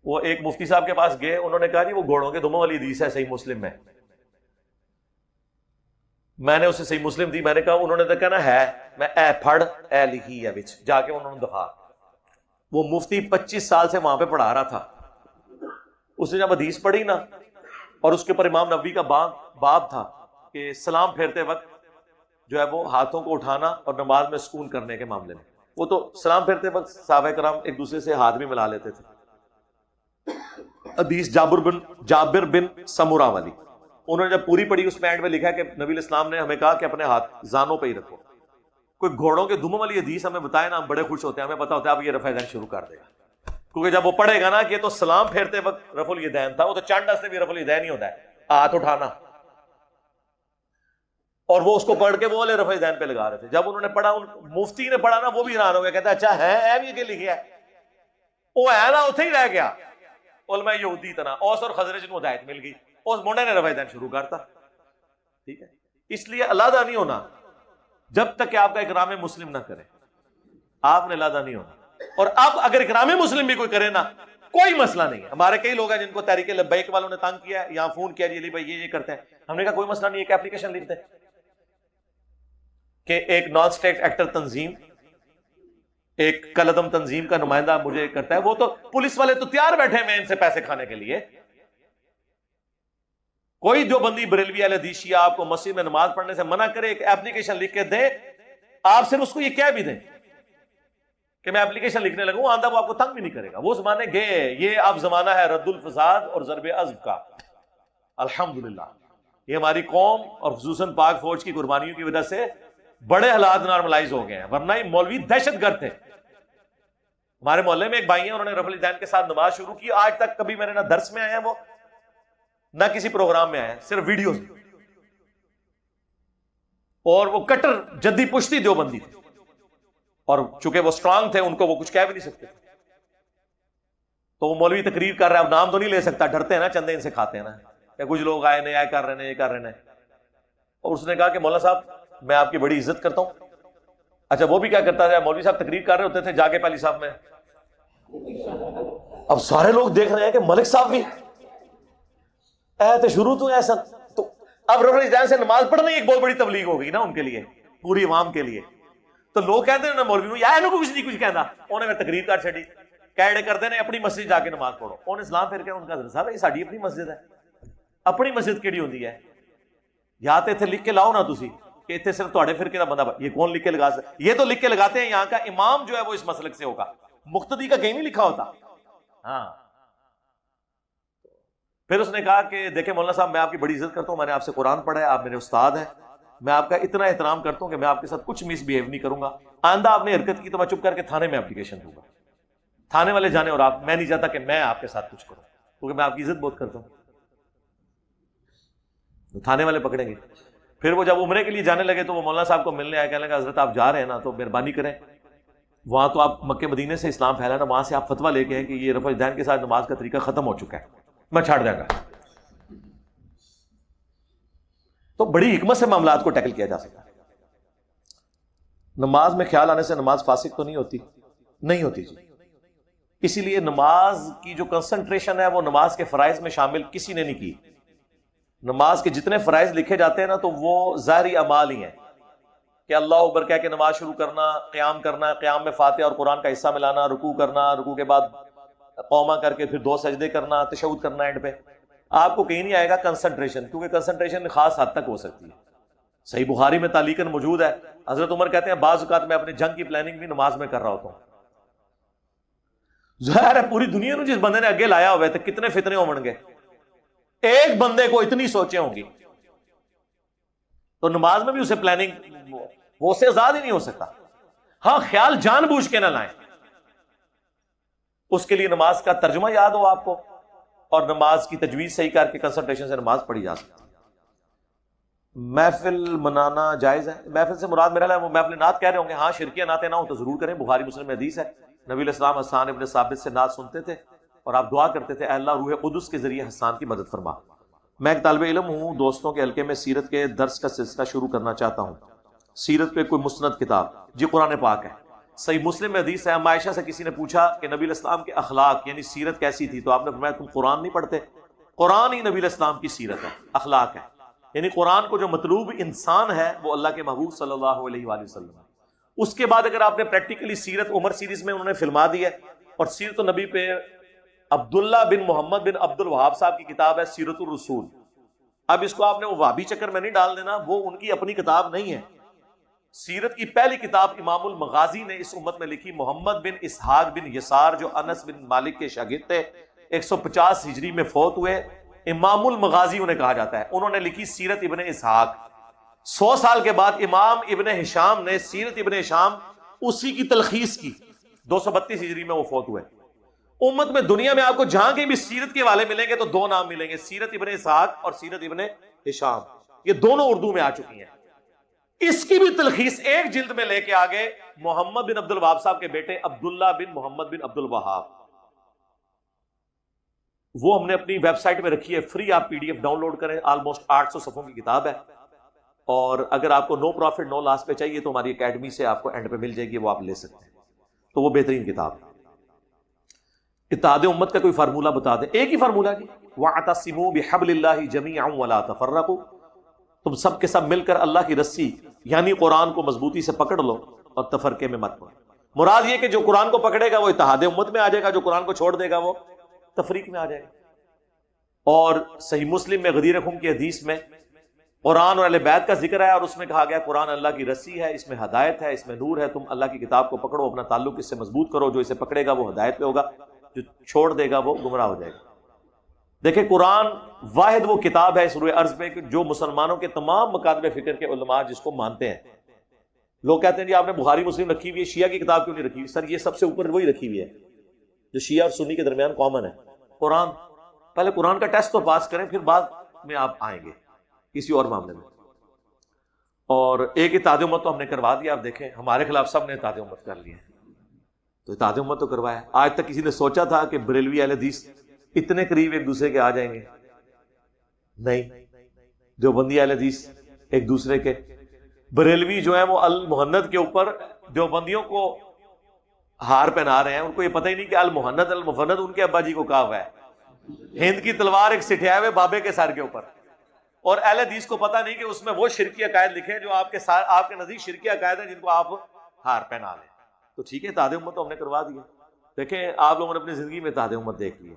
وہ ایک مفتی صاحب کے پاس گئے، انہوں نے کہا جی وہ گھوڑوں کے دموں والی حدیث ہے صحیح مسلم میں. میں نے اسے صحیح مسلم دی، میں نے کہا، انہوں نے تو کہنا ہے، میں اے پھڑ اے لکھی ہے وچ جا کے انہوں نے دکھا. وہ مفتی 25 سال سے وہاں پہ پڑھا رہا تھا. اس نے جب حدیث پڑھی نا، اور اس کے اوپر امام نبوی کا باب تھا کہ سلام پھیرتے وقت جو ہے وہ ہاتھوں کو اٹھانا اور نماز میں سکون کرنے کے معاملے میں. وہ تو سلام پھیرتے وقت صحابہ کرام ایک دوسرے سے ہاتھ بھی ملا لیتے تھے. حدیث جابر بن سمورہ والی، انہوں نے جب پوری پڑھی اس میں اینڈ میں لکھا کہ نبی علیہ السلام نے ہمیں کہا کہ اپنے ہاتھ زانوں پہ ہی رکھو. کوئی گھوڑوں کے دموں والی حدیث ہمیں بتائے نا، ہم بڑے خوش ہوتے ہیں، ہمیں پتا ہوتا ہے اب یہ رفع الدین شروع کر دے گا. کیونکہ جب وہ پڑھے گا نا کہ یہ تو سلام پھیرتے وقت رفع الیدین تھا، وہ تو چانڈ سے بھی رفع الیدین ہی ہوتا ہے، ہاتھ اٹھانا. اور وہ اس کو پڑھ کے وہ والے رفع الیدین پہ لگا رہے تھے. جب انہوں نے پڑھا، مفتی نے پڑھا نا، وہ بھی حیران ہو گیا، کہتا اچھا ہے بھی یہ لکھا ہے. وہ ہے نا اتنے ہی رہ گیا. علماء یہودی طرح اوس اور خزرج کو ہدایت مل گئی، اس منڈے نے رفع الیدین شروع کرتا. ٹھیک ہے. اس لیے علیحدہ نہیں ہونا جب تک کہ آپ کا اکرام مسلم نہ کرے، آپ نے علیحدہ نہیں ہونا. اور اب اگر اکرام مسلم بھی کوئی کرے نا، کوئی مسئلہ نہیں ہے. ہمارے کئی لوگ ہیں جن کو تحریک لبیک والوں نے تنگ کیا ہے، یہاں فون کیا جی علی بھائی یہ کرتے ہیں. ہم نے کہا کوئی مسئلہ نہیں ہے، ایک اپلیکیشن لکھ دیں کہ ایک نان اسٹیٹ ایکٹر تنظیم، ایک کلعدم تنظیم کا نمائندہ مجھے کرتا ہے. وہ تو پولیس والے تو تیار بیٹھے ہیں ان سے پیسے کھانے کے لیے. کوئی جو بندی بریلوی اہل حدیث شیعہ آپ کو مسجد میں نماز پڑھنے سے منع کرے، ایک اپلیکیشن لکھ کے دیں. آپ صرف اس کو یہ کہہ بھی دیں کہ میں اپلیکیشن لکھنے لگوں، آندہ وہ آپ کو تنگ بھی نہیں کرے گا. وہ زمانے گئے، یہ اب زمانہ ہے رد الفساد اور ضرب عزب کا. الحمدللہ یہ ہماری قوم اور خصوصاً پاک فوج کی قربانیوں کی وجہ سے بڑے حالات نارملائز ہو گئے ہیں، ورنہ یہ مولوی دہشت گرد تھے. ہمارے محلے میں ایک بھائی ہیں، انہوں نے رفع الیدین کے ساتھ نماز شروع کی. آج تک کبھی میرے نہ درس میں آئے ہیں وہ، نہ کسی پروگرام میں آئے ہیں، صرف ویڈیوز. اور وہ کٹر جدی پشتی دیوبندی تھے، اور چونکہ وہ اسٹرانگ تھے ان کو وہ کچھ کہہ بھی نہیں سکتے، تو وہ مولوی تقریر کر رہا ہے، اب نام تو نہیں لے سکتا، ڈرتے ہیں نا، چندے ان سے کھاتے ہیں نا، کہ کچھ لوگ آئے نہیں، آئے کر رہے ہیں، یہ کر رہے ہیں، اور اس نے کہا کہ مولانا صاحب میں آپ کی بڑی عزت کرتا ہوں۔ اچھا وہ بھی کیا کرتا تھا، مولوی صاحب تقریر کر رہے ہوتے تھے، جا کے پہلی صاحب میں، اب سارے لوگ دیکھ رہے ہیں کہ ملک صاحب بھی تو شروع تو ایسا، تو اب رفع ذہن سے نماز پڑھنا ایک بہت بڑی تبلیغ ہو گئی نا ان کے لیے، پوری عوام کے لیے، تو لوگ کہتے ہیں نا مولوی یا کچھ نہیں کچھ کہنا، انہوں نے تقریر کر چھڑی، کیڑے کرتے ہیں اپنی مسجد جا کے نماز پڑھو، انہوں نے اسلام پھر کے ان کا صاحب یہ ساری اپنی مسجد ہے، اپنی مسجد کیڑی ہوتی ہے، یا تو اتنے لکھ کے لاؤ نا تسی کہ اتنے صرف تھوڑے فرقے کا بندہ، یہ کون لکھ کے لگا سکتا؟ یہ تو لکھ کے لگاتے ہیں یہاں کا امام جو ہے وہ اس مسلک سے ہوگا، مقتدی کا کہیں نہیں لکھا ہوتا۔ ہاں پھر اس نے کہا کہ دیکھیں مولانا صاحب میں آپ کی بڑی عزت کرتا ہوں، میں نے آپ سے قرآن پڑھا ہے، آپ میرے استاد ہیں، میں آپ کا اتنا احترام کرتا ہوں کہ میں آپ کے ساتھ کچھ مس بہیو نہیں کروں گا، آئندہ آپ نے حرکت کی تو میں چپ کر کے تھانے میں اپلیکیشن دوں گا، تھانے والے جانے، اور آپ، میں نہیں چاہتا کہ میں آپ کے ساتھ کچھ کروں کیونکہ میں آپ کی عزت بہت کرتا ہوں، تو تھانے والے پکڑیں گے۔ پھر وہ جب عمرے کے لیے جانے لگے تو وہ مولانا صاحب کو ملنے آئے، کہنے لگا حضرت آپ جا رہے ہیں نا تو مہربانی کریں، وہاں تو آپ مکے مدینے سے اسلام پھیلا نا، وہاں سے آپ فتویٰ لے کے ہیں کہ یہ رفع دین کے ساتھ نماز کا طریقہ ختم ہو چکا ہے، میں چھاڑ دیا گا۔ تو بڑی حکمت سے معاملات کو ٹیکل کیا جا سکتا ہے۔ نماز میں خیال آنے سے نماز فاسق تو نہیں ہوتی؟ نہیں ہوتی جی، اسی لیے نماز کی جو کنسنٹریشن ہے وہ نماز کے فرائض میں شامل کسی نے نہیں کی۔ نماز کے جتنے فرائض لکھے جاتے ہیں نا تو وہ ظاہری اعمال ہی ہیں، کہ اللہ اکبر کہہ کے نماز شروع کرنا، قیام کرنا، قیام میں فاتحہ اور قرآن کا حصہ ملانا، رکوع کرنا، رکوع کے بعد قومہ کر کے پھر 2 سجدے کرنا، تشہد کرنا اینڈ پہ، آپ کو کہیں نہیں آئے گا کنسنٹریشن، کیونکہ کنسنٹریشن خاص حد تک ہو سکتی ہے۔ صحیح بخاری میں تعلیقاً موجود ہے، حضرت عمر کہتے ہیں بعض اوقات میں اپنے جنگ کی پلاننگ بھی نماز میں کر رہا ہوتا ہوں۔ ظاہر ہے پوری دنیا کو جس بندے نے اگے لایا ہوئے تھے کتنے فتنے ہوں گے، ایک بندے کو اتنی سوچیں ہوں گی، تو نماز میں بھی اسے پلاننگ، وہ اسے آزاد ہی نہیں ہو سکتا۔ ہاں خیال جان بوجھ کے نہ لائیں، اس کے لیے نماز کا ترجمہ یاد ہو آپ کو، اور نماز کی تجویز صحیح کر کے کنسنٹریشن سے نماز پڑھی جا سکتی ہے۔ محفل منانا جائز ہے؟ محفل سے مراد میرا ہے وہ محفل نعت کہہ رہے ہوں گے، ہاں شرکیہ نعتیں نہ ہو تو ضرور کریں، بخاری مسلم میں حدیث ہے، نبی علیہ السلام حسان ابن ثابت سے نعت سنتے تھے اور آپ دعا کرتے تھے اے اللہ روح قدس کے ذریعے حسان کی مدد فرما۔ میں ایک طالب علم ہوں، دوستوں کے حلقے میں سیرت کے درس کا سلسلہ شروع کرنا چاہتا ہوں، سیرت پہ کوئی مسند کتاب؟ جی قرآن پاک ہے، صحیح مسلم میں حدیث ہے، اما عائشہ سے کسی نے پوچھا کہ نبی علیہ السلام کے اخلاق یعنی سیرت کیسی تھی، تو آپ نے فرمایا تم قرآن نہیں پڑھتے؟ قرآن ہی نبی علیہ السلام کی سیرت ہے، اخلاق ہے، یعنی قرآن کو جو مطلوب انسان ہے وہ اللہ کے محبوب صلی اللہ علیہ وآلہ وسلم ہے۔ اس کے بعد اگر آپ نے پریکٹیکلی سیرت عمر سیریز میں انہوں نے فلما دی ہے، اور سیرت النبی پہ عبداللہ بن محمد بن عبد الوہاب صاحب کی کتاب ہے سیرت الرسول۔ اب اس کو آپ نے وہ وہابی چکر میں نہیں ڈال دینا، وہ ان کی اپنی کتاب نہیں ہے۔ سیرت کی پہلی کتاب امام المغازی نے اس امت میں لکھی، محمد بن اسحاق بن یسار جو انس بن مالک کے شاگرد تھے، 150 ہجری میں فوت ہوئے، امام المغازی انہیں کہا جاتا ہے، انہوں نے لکھی سیرت ابن اسحاق۔ 100 سال کے بعد امام ابن ہشام نے سیرت ابن ہشام اسی کی تلخیص کی، 232 ہجری میں وہ فوت ہوئے۔ امت میں دنیا میں آپ کو جہاں کے بھی سیرت کے والے ملیں گے تو 2 نام ملیں گے، سیرت ابن اسحاق اور سیرت ابن ہشام، یہ دونوں اردو میں آ چکی ہیں۔ اس کی بھی تلخیص ایک جلد میں لے کے آگے محمد بن عبد الوہاب صاحب کے بیٹے عبداللہ بن محمد بن عبد الوہاب، وہ ہم نے اپنی ویب سائٹ میں رکھی ہے، فری آپ PDF ڈاؤن لوڈ کریں، آلموسٹ 800 صفحوں کی کتاب ہے، اور اگر آپ کو نو پروفٹ نو لاس پہ چاہیے تو ہماری اکیڈمی سے آپ کو اینڈ پہ مل جائے گی، وہ آپ لے سکتے ہیں، تو وہ بہترین کتاب ہے۔ اتحاد امت کا کوئی فارمولہ بتا دیں، ایک ہی فارمولہ جی، وَاعْتَصِمُوا بِحَبْلِ اللَّهِ جَمِيعًا وَلَا تَفَرَّقُوا، تم سب کے سب مل کر اللہ کی رسی یعنی قرآن کو مضبوطی سے پکڑ لو اور تفرقے میں مت پڑو۔ مراد یہ کہ جو قرآن کو پکڑے گا وہ اتحاد امت میں آ جائے گا، جو قرآن کو چھوڑ دے گا وہ تفریق میں آ جائے گا۔ اور صحیح مسلم میں غدیر خم کی حدیث میں قرآن اور اہل بیت کا ذکر ہے، اور اس میں کہا گیا قرآن اللہ کی رسی ہے، اس میں ہدایت ہے، اس میں نور ہے، تم اللہ کی کتاب کو پکڑو، اپنا تعلق اس سے مضبوط کرو، جو اسے پکڑے گا وہ ہدایت پہ ہوگا، جو چھوڑ دے گا وہ گمراہ ہو جائے گا۔ دیکھیں قرآن واحد وہ کتاب ہے اس روئے ارض پہ کہ جو مسلمانوں کے تمام مکاتب فکر کے علماء جس کو مانتے ہیں۔ لوگ کہتے ہیں جی آپ نے بخاری مسلم رکھی ہوئی ہے، شیعہ کی کتاب کیوں نہیں رکھی ہوئی؟ سر یہ سب سے اوپر وہی رکھی ہوئی ہے جو شیعہ اور سنی کے درمیان کامن ہے، قرآن۔ پہلے قرآن کا ٹیسٹ تو پاس کریں، پھر بعد میں آپ آئیں گے کسی اور معاملے میں۔ اور ایک اتحاد امت تو ہم نے کروا دیا. آپ دیکھیں ہمارے خلاف سب نے اتحاد امت کر لیا. تو اتحاد امت تو کروایا. آج تک کسی نے سوچا تھا کہ بریلوی اہل حدیث اتنے قریب ایک دوسرے کے آ جائیں گے؟ نہیں. دیوبندی اہل حدیث ایک دوسرے کے، بریلوی جو ہے وہ المحند کے اوپر دیوبندیوں کو ہار پہنا رہے ہیں. ان کو یہ پتہ ہی نہیں کہ المحند المفند ان کے ابا جی کو کہا ہوا ہے. ہند کی تلوار ایک سٹھائے ہوئے بابے کے سر کے اوپر، اور اہل حدیث کو پتہ نہیں کہ اس میں وہ شرکی عقائد لکھے جو آپ کے نزدیک شرکی عقائد ہیں جن کو آپ ہار پہنا لیں. تو ٹھیک ہے اتحاد امت تو ہم نے کروا دیا. دیکھیں آپ لوگوں نے اپنی زندگی میں اتحاد امت دیکھ لی.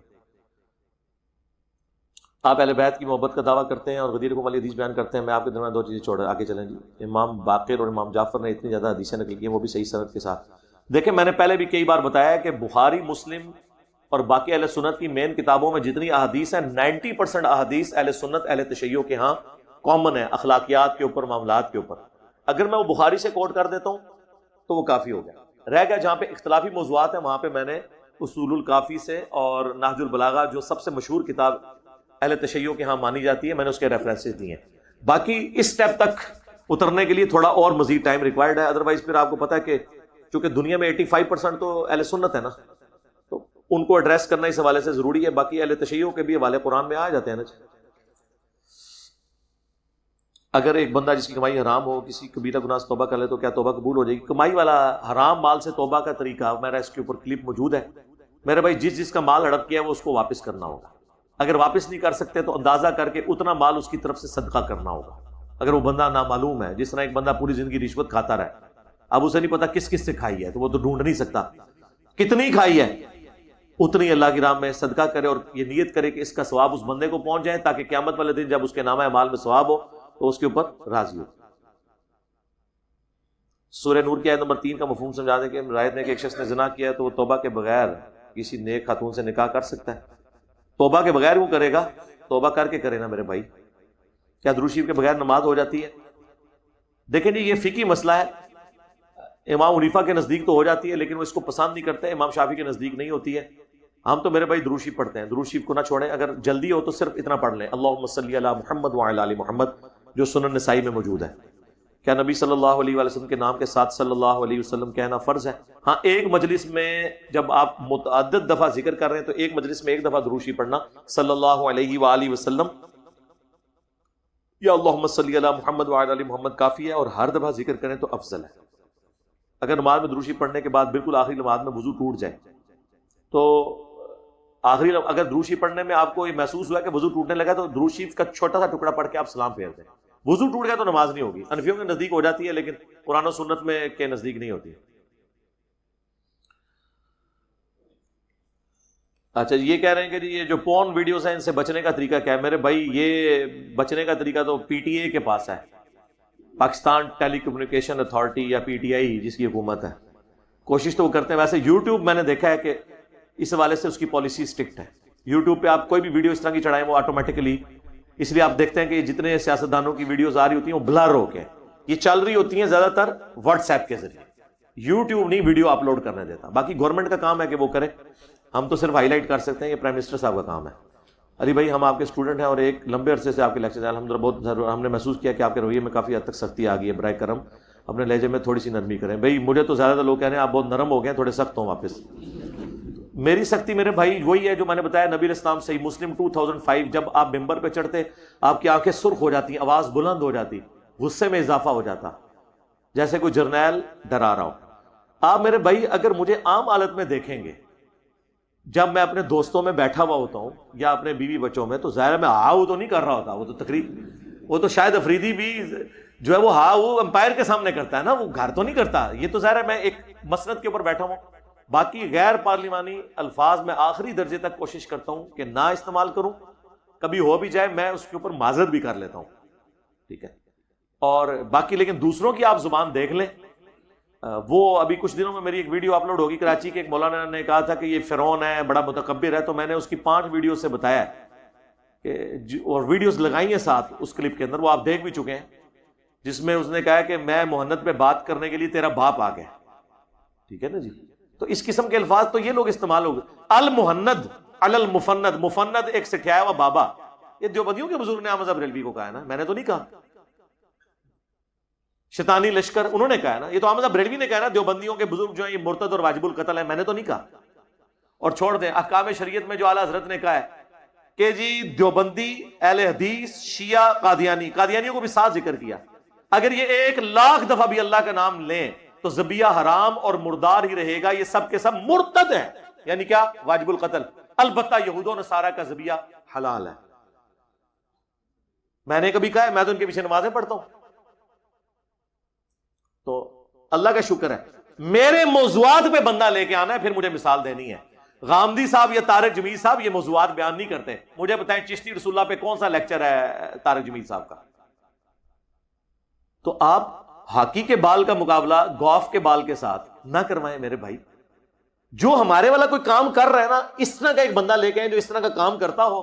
آپ اہل بیت کی محبت کا دعویٰ کرتے ہیں اور غدیر کو علی حدیث بیان کرتے ہیں. میں آپ کے درمیان دو چیزیں چھوڑ آگے چلیں جی. امام باقر اور امام جعفر نے اتنی زیادہ حدیثیں نقل کی ہیں، وہ بھی صحیح سند کے ساتھ. دیکھیں میں نے پہلے بھی کئی بار بتایا کہ بخاری، مسلم اور باقی اہل سنت کی مین کتابوں میں جتنی احادیث ہیں 90% احادیث اہل سنت اہل تشیع کے ہاں کامن ہے، اخلاقیات کے اوپر، معاملات کے اوپر. اگر میں وہ بخاری سے کوٹ کر دیتا ہوں تو وہ کافی ہو گیا. رہ گیا جہاں پہ اختلافی موضوعات ہیں وہاں پہ میں نے اصول الکافی سے اور نہج البلاغہ جو سب سے مشہور کتاب اہل تشیع کے ہاں مانی جاتی ہے، میں نے اس کے ریفرنسز دیے ہیں. باقی اس سٹیپ تک اترنے کے لیے تھوڑا اور مزید ٹائم ریکوائرڈ ہے. ادروائز پھر آپ کو پتا ہے کہ چونکہ دنیا میں 85% تو اہل سنت ہے نا، تو ان کو ایڈریس کرنا اس حوالے سے ضروری ہے. باقی اہل تشیع کے بھی حوالے قرآن میں آ جاتے ہیں نا. اگر ایک بندہ جس کی کمائی حرام ہو کسی کبیرہ گناہ سے توبہ کر لے تو کیا توبہ قبول ہو جائے گی؟ کمائی والا حرام مال سے توبہ کا طریقہ میرا اس کے اوپر کلپ موجود ہے. میرے بھائی جس کا مال ہڑپ کیا ہے وہ اس کو واپس کرنا ہوگا. اگر واپس نہیں کر سکتے تو اندازہ کر کے اتنا مال اس کی طرف سے صدقہ کرنا ہوگا. اگر وہ بندہ نامعلوم ہے، جس طرح ایک بندہ پوری زندگی رشوت کھاتا رہا، اب اسے نہیں پتا کس کس سے کھائی ہے، تو وہ تو ڈھونڈ نہیں سکتا کتنی کھائی ہے. اتنی اللہ کی راہ میں صدقہ کرے اور یہ نیت کرے کہ اس کا ثواب اس بندے کو پہنچ جائے، تاکہ قیامت والے دن جب اس کے نامہ اعمال میں ثواب ہو تو اس کے اوپر راضی ہو. سورہ نور کی آیت نمبر 3 کا مفہوم سمجھا دیں کہ روایت نے کہ ایک شخص نے زنا کیا ہے تو وہ توبہ کے بغیر کسی نیک خاتون سے نکاح کر سکتا ہے. توبہ کے بغیر وہ کرے گا؟ توبہ کر کے کرے نا میرے بھائی. کیا درود شریف کے بغیر نماز ہو جاتی ہے؟ دیکھیں جی یہ فقہی مسئلہ ہے. امام حنیفہ کے نزدیک تو ہو جاتی ہے لیکن وہ اس کو پسند نہیں کرتے. امام شافعی کے نزدیک نہیں ہوتی ہے. ہم تو میرے بھائی درود شریف پڑھتے ہیں. درود شریف کو نہ چھوڑیں. اگر جلدی ہو تو صرف اتنا پڑھ لیں، اللہم صلی علی محمد وعلی آل محمد، جو سنن نسائی میں موجود ہے. کیا نبی صلی اللہ علیہ وسلم کے نام کے ساتھ صلی اللہ علیہ وسلم کہنا فرض ہے؟ ہاں، ایک مجلس میں جب آپ متعدد دفعہ ذکر کر رہے ہیں تو ایک مجلس میں ایک دفعہ درود شریف پڑھنا صلی اللہ علیہ وآلہ وسلم یا اللہم صلی علی محمد وعلی آل محمد کافی ہے، اور ہر دفعہ ذکر کریں تو افضل ہے. اگر نماز میں درود شریف پڑھنے کے بعد بالکل آخری نماز میں وضو ٹوٹ جائے تو اگر درود شریف پڑھنے میں آپ کو یہ محسوس ہوا کہ وضو ٹوٹنے لگا تو درود شریف کا چھوٹا سا ٹکڑا پڑھ کے آپ سلام پھیر دیں. وضو ٹوٹ گیا تو نماز نہیں ہوگی. حنفیوں کے نزدیک ہو جاتی ہے لیکن قرآن و سنت میں کے نزدیک نہیں ہوتی. اچھا یہ کہہ رہے ہیں کہ جی یہ جو پورن ویڈیوز ہیں ان سے بچنے کا طریقہ کیا ہے؟ میرے بھائی یہ بچنے کا طریقہ تو پی ٹی اے کے پاس ہے، پاکستان ٹیلی کمیونیکیشن اتھارٹی یا پی ٹی آئی جس کی حکومت ہے. کوشش تو وہ کرتے ہیں. ویسے یوٹیوب میں نے دیکھا ہے کہ اس حوالے سے اس کی پالیسی اسٹرکٹ ہے. یوٹیوب پہ آپ کوئی بھی ویڈیو اس طرح کی چڑھائیں وہ آٹومیٹکلی، اس لیے آپ دیکھتے ہیں کہ جتنے سیاستدانوں کی ویڈیوز آ رہی ہوتی ہیں وہ بلر ہو کے یہ چل رہی ہوتی ہیں زیادہ تر واٹس ایپ کے ذریعے. یوٹیوب نہیں ویڈیو اپلوڈ کرنے دیتا. باقی گورنمنٹ کا کام ہے کہ وہ کرے، ہم تو صرف ہائی لائٹ کر سکتے ہیں. یہ پرائم منسٹر صاحب کا کام ہے. علی بھائی ہم آپ کے اسٹوڈنٹ ہیں اور ایک لمبے عرصے سے آپ کے لیکچر الحمدللہ بہت ہم نے محسوس کیا کہ آپ کے رویے میں کافی حد تک سختی آ گئی ہے. برائے کرم اپنے لہجے میں تھوڑی سی نرمی کریں. بھائی مجھے تو زیادہ لوگ کہہ رہے ہیں آپ بہت نرم ہو گئے، تھوڑے سخت ہوں واپس. میری سختی میرے بھائی وہی ہے جو میں نے بتایا. نبی علیہ السلام صحیح مسلم 2005 جب آپ ممبر پہ چڑھتے آپ کی آنکھیں سرخ ہو جاتی، آواز بلند ہو جاتی، غصے میں اضافہ ہو جاتا جیسے کوئی جرنیل ڈرا رہا ہو. آپ میرے بھائی اگر مجھے عام حالت میں دیکھیں گے جب میں اپنے دوستوں میں بیٹھا ہوا ہوتا ہوں یا اپنے بیوی بچوں میں، تو ظاہر میں ہاؤ تو نہیں کر رہا ہوتا. وہ تو تقریب وہ تو شاید افریدی بھی جو ہے وہ وہ امپائر کے سامنے کرتا ہے نا، وہ گھر تو نہیں کرتا. یہ تو ظاہر ہے میں ایک مسند کے اوپر بیٹھا ہوں. باقی غیر پارلیمانی الفاظ میں آخری درجے تک کوشش کرتا ہوں کہ نہ استعمال کروں. کبھی ہو بھی جائے میں اس کے اوپر معذرت بھی کر لیتا ہوں، ٹھیک ہے. اور باقی لیکن دوسروں کی آپ زبان دیکھ لیں. وہ ابھی کچھ دنوں میں میری ایک ویڈیو اپلوڈ ہوگی. کراچی کے ایک مولانا نے کہا تھا کہ یہ فرعون ہے، بڑا متکبر ہے، تو میں نے اس کی 5 ویڈیو سے بتایا کہ اور ویڈیوز لگائی ہیں ساتھ اس کلپ کے اندر، وہ آپ دیکھ بھی چکے ہیں، جس میں اس نے کہا کہ میں محنت پہ بات کرنے کے لیے تیرا باپ آ گیا. ٹھیک ہے نا جی. تو اس قسم کے الفاظ تو یہ لوگ استعمال ہو گئے. المحند علی المفند، مفند ایک سٹھایا ہوا بابا. یہ دیوبندیوں کے بزرگ نے احمد بریلوی کو کہا ہے نا، میں نے تو نہیں کہا. شیطانی لشکر انہوں نے کہا ہے نا، یہ تو احمد بریلوی نے کہا نا دیوبندیوں کے بزرگ جو ہیں یہ مرتد اور واجب القتل ہیں، میں نے تو نہیں کہا. اور چھوڑ دیں احکام شریعت میں جو اعلیٰ حضرت نے کہا ہے کہ جی دیوبندی، اہل حدیث، شیعہ، قادیانیوں کو بھی ساتھ ذکر کیا، اگر یہ 1,00,000 دفعہ بھی اللہ کا نام لیں تو ذبیحہ حرام اور مردار ہی رہے گا، یہ سب کے سب مرتد ہیں، یعنی کیا؟ واجب القتل. البتہ یہود و نصارہ کا ذبیحہ حلال ہے. میں نے کبھی کہا ہے میں تو ان کے پیچھے نمازیں پڑھتا ہوں. تو اللہ کا شکر ہے میرے موضوعات پہ بندہ لے کے آنا ہے، پھر مجھے مثال دینی ہے. غامدی صاحب یا طارق جمیل صاحب یہ موضوعات بیان نہیں کرتے. مجھے بتائیں چشتی رسول اللہ پہ کون سا لیکچر ہے طارق جمیل صاحب کا؟ تو آپ ہاکی کے بال کا مقابلہ گولف کے بال کے ساتھ نہ کروائیں میرے بھائی. جو ہمارے والا کوئی کام کر رہا ہے نا، اس طرح کا ایک بندہ لے کے آئیں جو اس طرح کا کام کرتا ہو،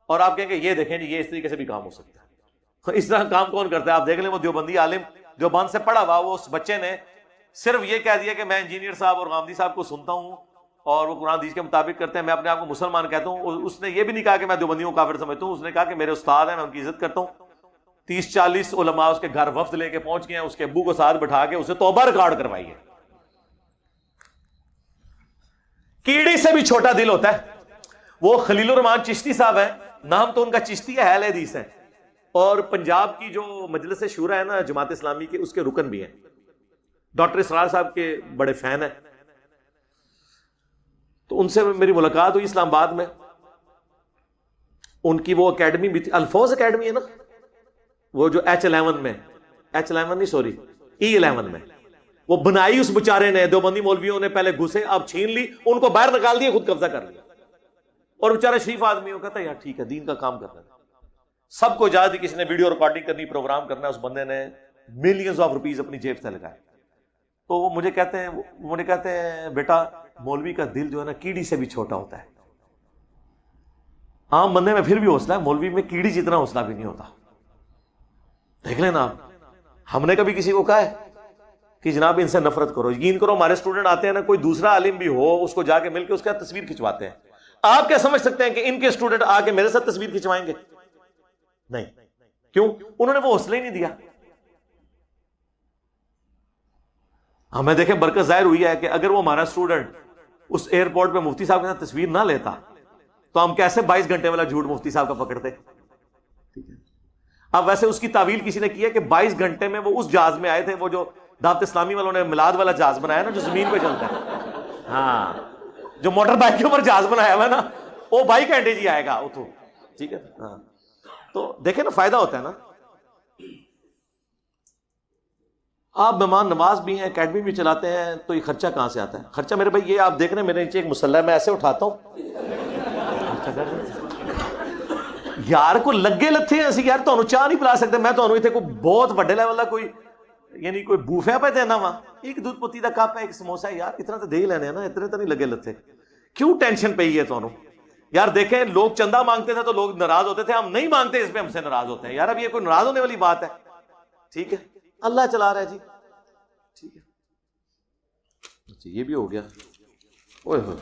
اور آپ کہیں گے یہ دیکھیں یہ اس طریقے سے بھی کام ہو سکتا ہے. اس طرح کام کون کرتا ہے؟ آپ دیکھ لیں وہ دیوبندی عالم جو بند سے پڑھا ہوا، وہ اس بچے نے صرف یہ کہہ دیا کہ میں انجینئر صاحب اور غامدی صاحب کو سنتا ہوں اور وہ قرآن حدیث کے مطابق کرتے ہیں، میں اپنے آپ کو مسلمان کہتا ہوں. اس نے یہ بھی نہیں کہا کہ میں دیوبندیوں کو کافر سمجھتا ہوں، اس نے کہا کہ میرے استاد ہیں، میں ان کی عزت کرتا ہوں. 30-40 علماء اس کے گھر وفد لے کے پہنچ گئے ہیں، اس کے ابو کو ساتھ بٹھا کے اسے توبہ ریکارڈ کروائی ہے. کیڑی سے بھی چھوٹا دل ہوتا ہے. وہ خلیل الرحمان چشتی صاحب ہیں، نام تو ان کا چشتی ہے، اہل حدیث ہیں، اور پنجاب کی جو مجلس شورا ہے نا جماعت اسلامی کے، اس کے رکن بھی ہیں. ڈاکٹر اسرار صاحب کے بڑے فین ہیں. تو ان سے میری ملاقات ہوئی اسلام آباد میں. ان کی وہ اکیڈمی بھی تھی، الفوظ اکیڈمی ہے نا، وہ جو H11 میں، H11 نہیں سوری E11 میں، وہ بنائی اس بچارے نے. دیوبندی مولویوں نے پہلے گھسے، اب چھین لی، ان کو باہر نکال دیا، خود قبضہ کر لیا. اور بیچارہ شریف آدمی ہو، کہتا ہے یار ٹھیک ہے دین کا کام کرنا ہے. سب کو اجازت دی، کسی نے ویڈیو ریکارڈنگ کرنی، پروگرام کرنا ہے، اس بندے نے ملینز آف روپیز اپنی جیب سے لگائے. تو وہ مجھے کہتے ہیں بیٹا مولوی کا دل جو ہے نا کیڑی سے بھی چھوٹا ہوتا ہے. عام بندے میں پھر بھی حوصلہ ہے، مولوی میں کیڑی جتنا حوصلہ بھی نہیں ہوتا. دیکھ لینا آپ، ہم نے کبھی کسی کو کہا ہے کہ جناب ان سے نفرت کرو؟ یقین کرو ہمارے اسٹوڈنٹ آتے ہیں نا، کوئی دوسرا عالم بھی ہو، اس کو جا کے مل کے اس کا تصویر کھنچواتے ہیں. آپ کیا سمجھ سکتے ہیں کہ ان کے اسٹوڈنٹ آ کے میرے ساتھ تصویر کھنچوائیں گے؟ نہیں. کیوں؟ انہوں نے وہ حوصلہ ہی نہیں دیا. ہمیں دیکھیں برکت ظاہر ہوئی ہے کہ اگر وہ ہمارا اسٹوڈنٹ اس ایئرپورٹ پہ مفتی صاحب کے ساتھ تصویر نہ لیتا تو ہم کیسے 22 گھنٹے والا جھوٹ مفتی صاحب کا پکڑتے؟ اب ویسے اس کی تعویل کسی نے کی ہے کہ 22 گھنٹے میں وہ اس جہاز میں آئے تھے، وہ جو دعوت اسلامی والوں نے میلاد والا جہاز بنایا نا جو زمین پہ چلتا ہے، ہاں جو موٹر بائک کے اوپر جہاز بنایا ہوا ہے نا، وہ 22 گھنٹے جی آئے گا اتو. ٹھیک ہے. ہاں تو دیکھیں نا فائدہ ہوتا ہے نا. آپ مہمان نواز بھی ہیں، اکیڈمی بھی چلاتے ہیں، تو یہ خرچہ کہاں سے آتا ہے؟ خرچہ میرے بھائی یہ آپ دیکھ رہے ہیں میرے نیچے ایک مسلح ہے، میں ایسے اٹھاتا ہوں یار کو لگے لتھے ہیں اسی یار تمہیں چاہ نہیں پلا سکتے. میں تمہیں اتنے کوئی بہت بڑے لیول کا کوئی یعنی کوئی بوفے پہ دینا وا، ایک دودھ پتی کا کپ ہے، ایک سموسا ہے، یار اتنا تو دے ہی لینے نا، اتنے تو نہیں لگے لتھے. کیوں ٹینشن پہ ہی ہے تمہیں؟ یار دیکھیں لوگ چندہ مانگتے تھے تو لوگ ناراض ہوتے تھے، ہم نہیں مانگتے اس پہ ہم سے ناراض ہوتے ہیں. یار اب یہ کوئی ناراض ہونے والی بات ہے؟ ٹھیک ہے اللہ چلا رہا ہے جی. ٹھیک ہے اچھا یہ بھی ہو گیا. اوئے ہوئے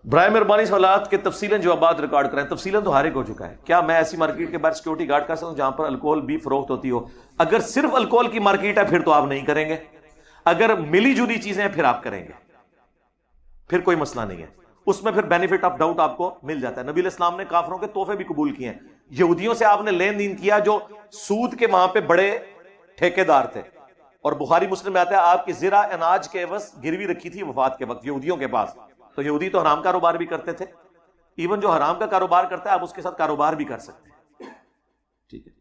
برائے مہربانی سوالات کے تفصیلاً جوابات ریکارڈ کریں. تفصیلاً تو ہر ایک ہو چکا ہے. کیا میں ایسی مارکیٹ کے باہر سیکورٹی گارڈ کر سکتا ہوں جہاں پر الکوہل بھی فروخت ہوتی ہو؟ اگر صرف الکوہل کی مارکیٹ ہے پھر تو آپ نہیں کریں گے. اگر ملی جلی چیزیں ہیں پھر آپ کریں گے، پھر کوئی مسئلہ نہیں ہے. اس میں پھر بینیفٹ آف ڈاؤٹ آپ کو مل جاتا ہے. نبی علیہ السلام نے کافروں کے تحفے بھی قبول کیے ہیں. یہودیوں سے آپ نے لین دین کیا جو سود کے وہاں پہ بڑے ٹھیکیدار تھے. اور بخاری مسلم میں آتا ہے آپ کی زرع اناج کے عوض گروی رکھی تھی وفات کے وقت یہودیوں کے پاس. تو یہودی تو حرام کاروبار بھی کرتے تھے. ایون جو حرام کا کاروبار کرتا ہے آپ اس کے ساتھ کاروبار بھی کر سکتے ہیں. ٹھیک ہے.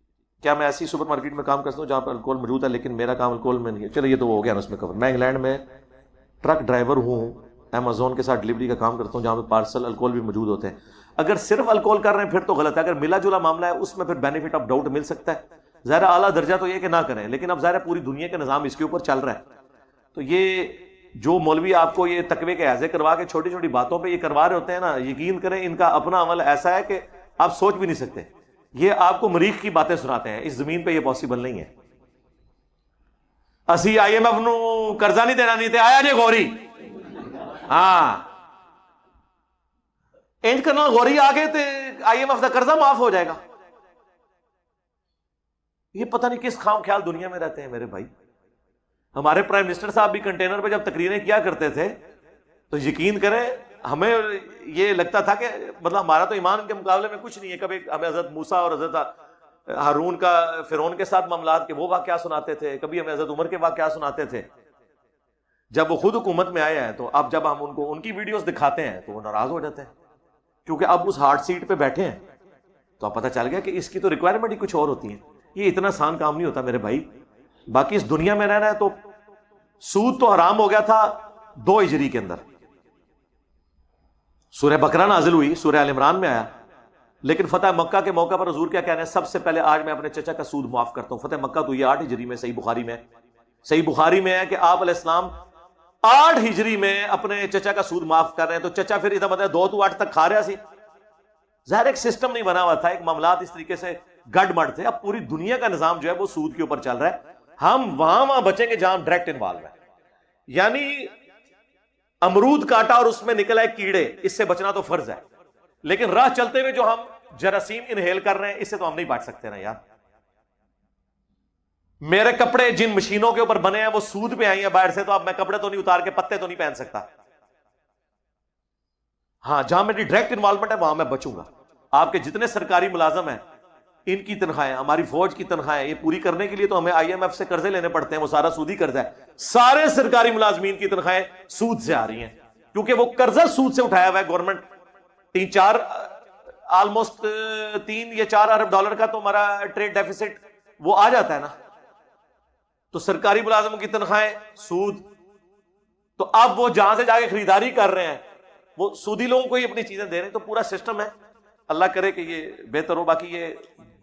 کیا میں ایسی سپر مارکیٹ میں کام کر سکتا ہوں جہاں پر الکوہل موجود ہے لیکن میرا کام الکوہل میں نہیں ہے؟ چلو یہ تو ہو گیا نا اس میں کور. میں انگلینڈ میں ٹرک ڈرائیور ہوں، امیزون کے ساتھ ڈلیوری کا کام کرتا ہوں جہاں پہ پارسل الکوہل بھی موجود ہوتے ہیں. اگر صرف الکوہل کر رہے ہیں پھر تو غلط ہے. اگر ملا جلا معاملہ ہے اس میں پھر بینیفٹ آف ڈاؤٹ مل سکتا ہے. ظاہر اعلیٰ درجہ تو یہ کہ نہ کریں، لیکن اب ظاہر پوری دنیا کا نظام اس کے اوپر چل رہا ہے. تو یہ جو مولوی آپ کو یہ تقوی کے اعزے کروا کے چھوٹی چھوٹی باتوں پہ یہ کروا رہے ہوتے ہیں نا، یقین کریں ان کا اپنا عمل ایسا ہے کہ آپ سوچ بھی نہیں سکتے. یہ آپ کو مریخ کی باتیں سناتے ہیں، اس زمین پہ یہ پاسبل نہیں ہے. اسی آئی ایم ایف نو قرضہ نہیں دینا نہیں تے آیا جی غوری، ہاں انج کرنا غوری آ گئے تے آئی ایم ایف کا قرضہ معاف ہو جائے گا. یہ پتہ نہیں کس خام خیال دنیا میں رہتے ہیں میرے بھائی. ہمارے پرائم منسٹر صاحب بھی کنٹینر پہ جب تقریریں کیا کرتے تھے تو یقین کریں ہمیں یہ لگتا تھا کہ مطلب ہمارا تو ایمان کے مقابلے میں کچھ نہیں ہے. کبھی ہمیں حضرت موسیٰ اور حضرت ہارون کا فرعون کے ساتھ معاملات کے وہ واقعہ سناتے تھے, کبھی ہمیں حضرت عمر کے واقعہ سناتے تھے. جب وہ خود حکومت میں آئے ہیں تو اب جب ہم ان کو ان کی ویڈیوز دکھاتے ہیں تو وہ ناراض ہو جاتے ہیں, کیونکہ اب اس ہارڈ سیٹ پہ بیٹھے ہیں. تو اب پتہ چل گیا کہ اس کی تو ریکوائرمنٹ ہی کچھ اور ہوتی ہے. یہ اتنا آسان کام نہیں ہوتا میرے بھائی. باقی اس دنیا میں رہنا ہے تو سود تو حرام ہو گیا تھا 2 ہجری کے اندر, سورہ بقرہ نازل ہوئی, سورہ آل عمران میں آیا. لیکن فتح مکہ کے موقع پر حضور کیا کہہ رہے ہیں, سب سے پہلے آج میں اپنے چچا کا سود معاف کرتا ہوں. فتح مکہ تو یہ 8 ہجری میں, صحیح بخاری میں ہے کہ آپ علیہ السلام 8 ہجری میں اپنے چچا کا سود معاف کر رہے ہیں. تو چچا پھر ادھر مطلب 2 تو 8 تک کھا رہا سی, ظاہر ایک سسٹم نہیں بنا ہوا تھا, ایک معاملات اس طریقے سے گڈ مڈ تھے. اب پوری دنیا کا نظام جو ہے وہ سود کے اوپر چل رہا ہے. ہم وہاں بچیں گے جہاں ڈائریکٹ انوالو ہے. یعنی امرود کاٹا اور اس میں نکلا ہے کیڑے, اس سے بچنا تو فرض ہے, لیکن راہ چلتے ہوئے جو ہم جراثیم انہیل کر رہے ہیں اس سے تو ہم نہیں بچ سکتے نا یار. میرے کپڑے جن مشینوں کے اوپر بنے ہیں وہ سود پہ آئی ہیں باہر سے, تو اب میں کپڑے تو نہیں اتار کے پتے تو نہیں پہن سکتا. ہاں جہاں میری ڈائریکٹ انوالومنٹ ہے وہاں میں بچوں گا. آپ کے جتنے سرکاری ملازم ہیں ان کی تنخواہیں, ہماری فوج کی تنخواہیں, یہ پوری کرنے کے لیے تو ہمیں IMF سے قرضے لینے پڑتے ہیں, وہ سارا سودی قرضہ ہے. سارے سرکاری ملازمین کی تنخواہیں سود سے آ رہی ہیں, کیونکہ وہ قرضہ سود سے اٹھایا ہوا ہے گورنمنٹ. 3-4 آلموسٹ 3 یا 4 ارب ڈالر کا تو ہمارا ٹریڈ ڈیفیسٹ وہ آ جاتا ہے نا. تو سرکاری ملازموں کی تنخواہیں سود, تو اب وہ جہاں سے جا کے خریداری کر رہے ہیں وہ سودی لوگوں کو ہی اپنی چیزیں دے رہے ہیں. تو پورا سسٹم ہے. اللہ کرے کہ یہ بہتر ہو. باقی یہ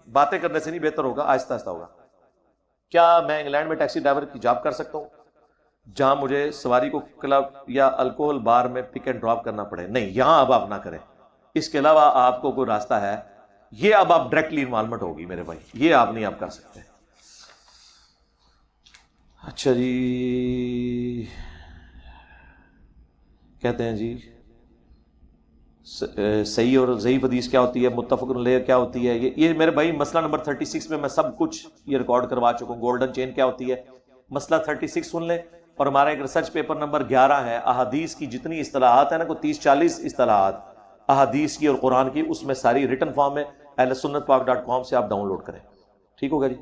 باتیں کرنے سے نہیں بہتر ہوگا, آہستہ آہستہ ہوگا. کیا میں انگلینڈ میں ٹیکسی ڈرائیور کی جاب کر سکتا ہوں جہاں مجھے سواری کو کلب یا الکوہل بار میں پک اینڈ ڈراپ کرنا پڑے؟ نہیں, یہاں اب آپ نہ کریں. اس کے علاوہ آپ کو کوئی راستہ ہے, یہ اب آپ ڈائریکٹلی انوالومنٹ ہوگی میرے بھائی, یہ آپ نہیں آپ کر سکتے. اچھا جی, کہتے ہیں جی صحیح اور ضعیف حدیث کیا ہوتی ہے, متفق علیہ کیا ہوتی ہے. یہ میرے بھائی مسئلہ نمبر 36 میں میں سب کچھ یہ ریکارڈ کروا چکا ہوں. گولڈن چین کیا ہوتی ہے, مسئلہ 36 سن لیں. اور ہمارا ایک ریسرچ پیپر نمبر 11 ہے, احادیث کی جتنی اصطلاحات ہیں نا, کوئی 30-40 اصطلاحات احادیث کی اور قرآن کی, اس میں ساری ریٹن فارم میں اہلسنتپاک.com سے آپ ڈاؤن لوڈ کریں. ٹھیک ہوگا جی.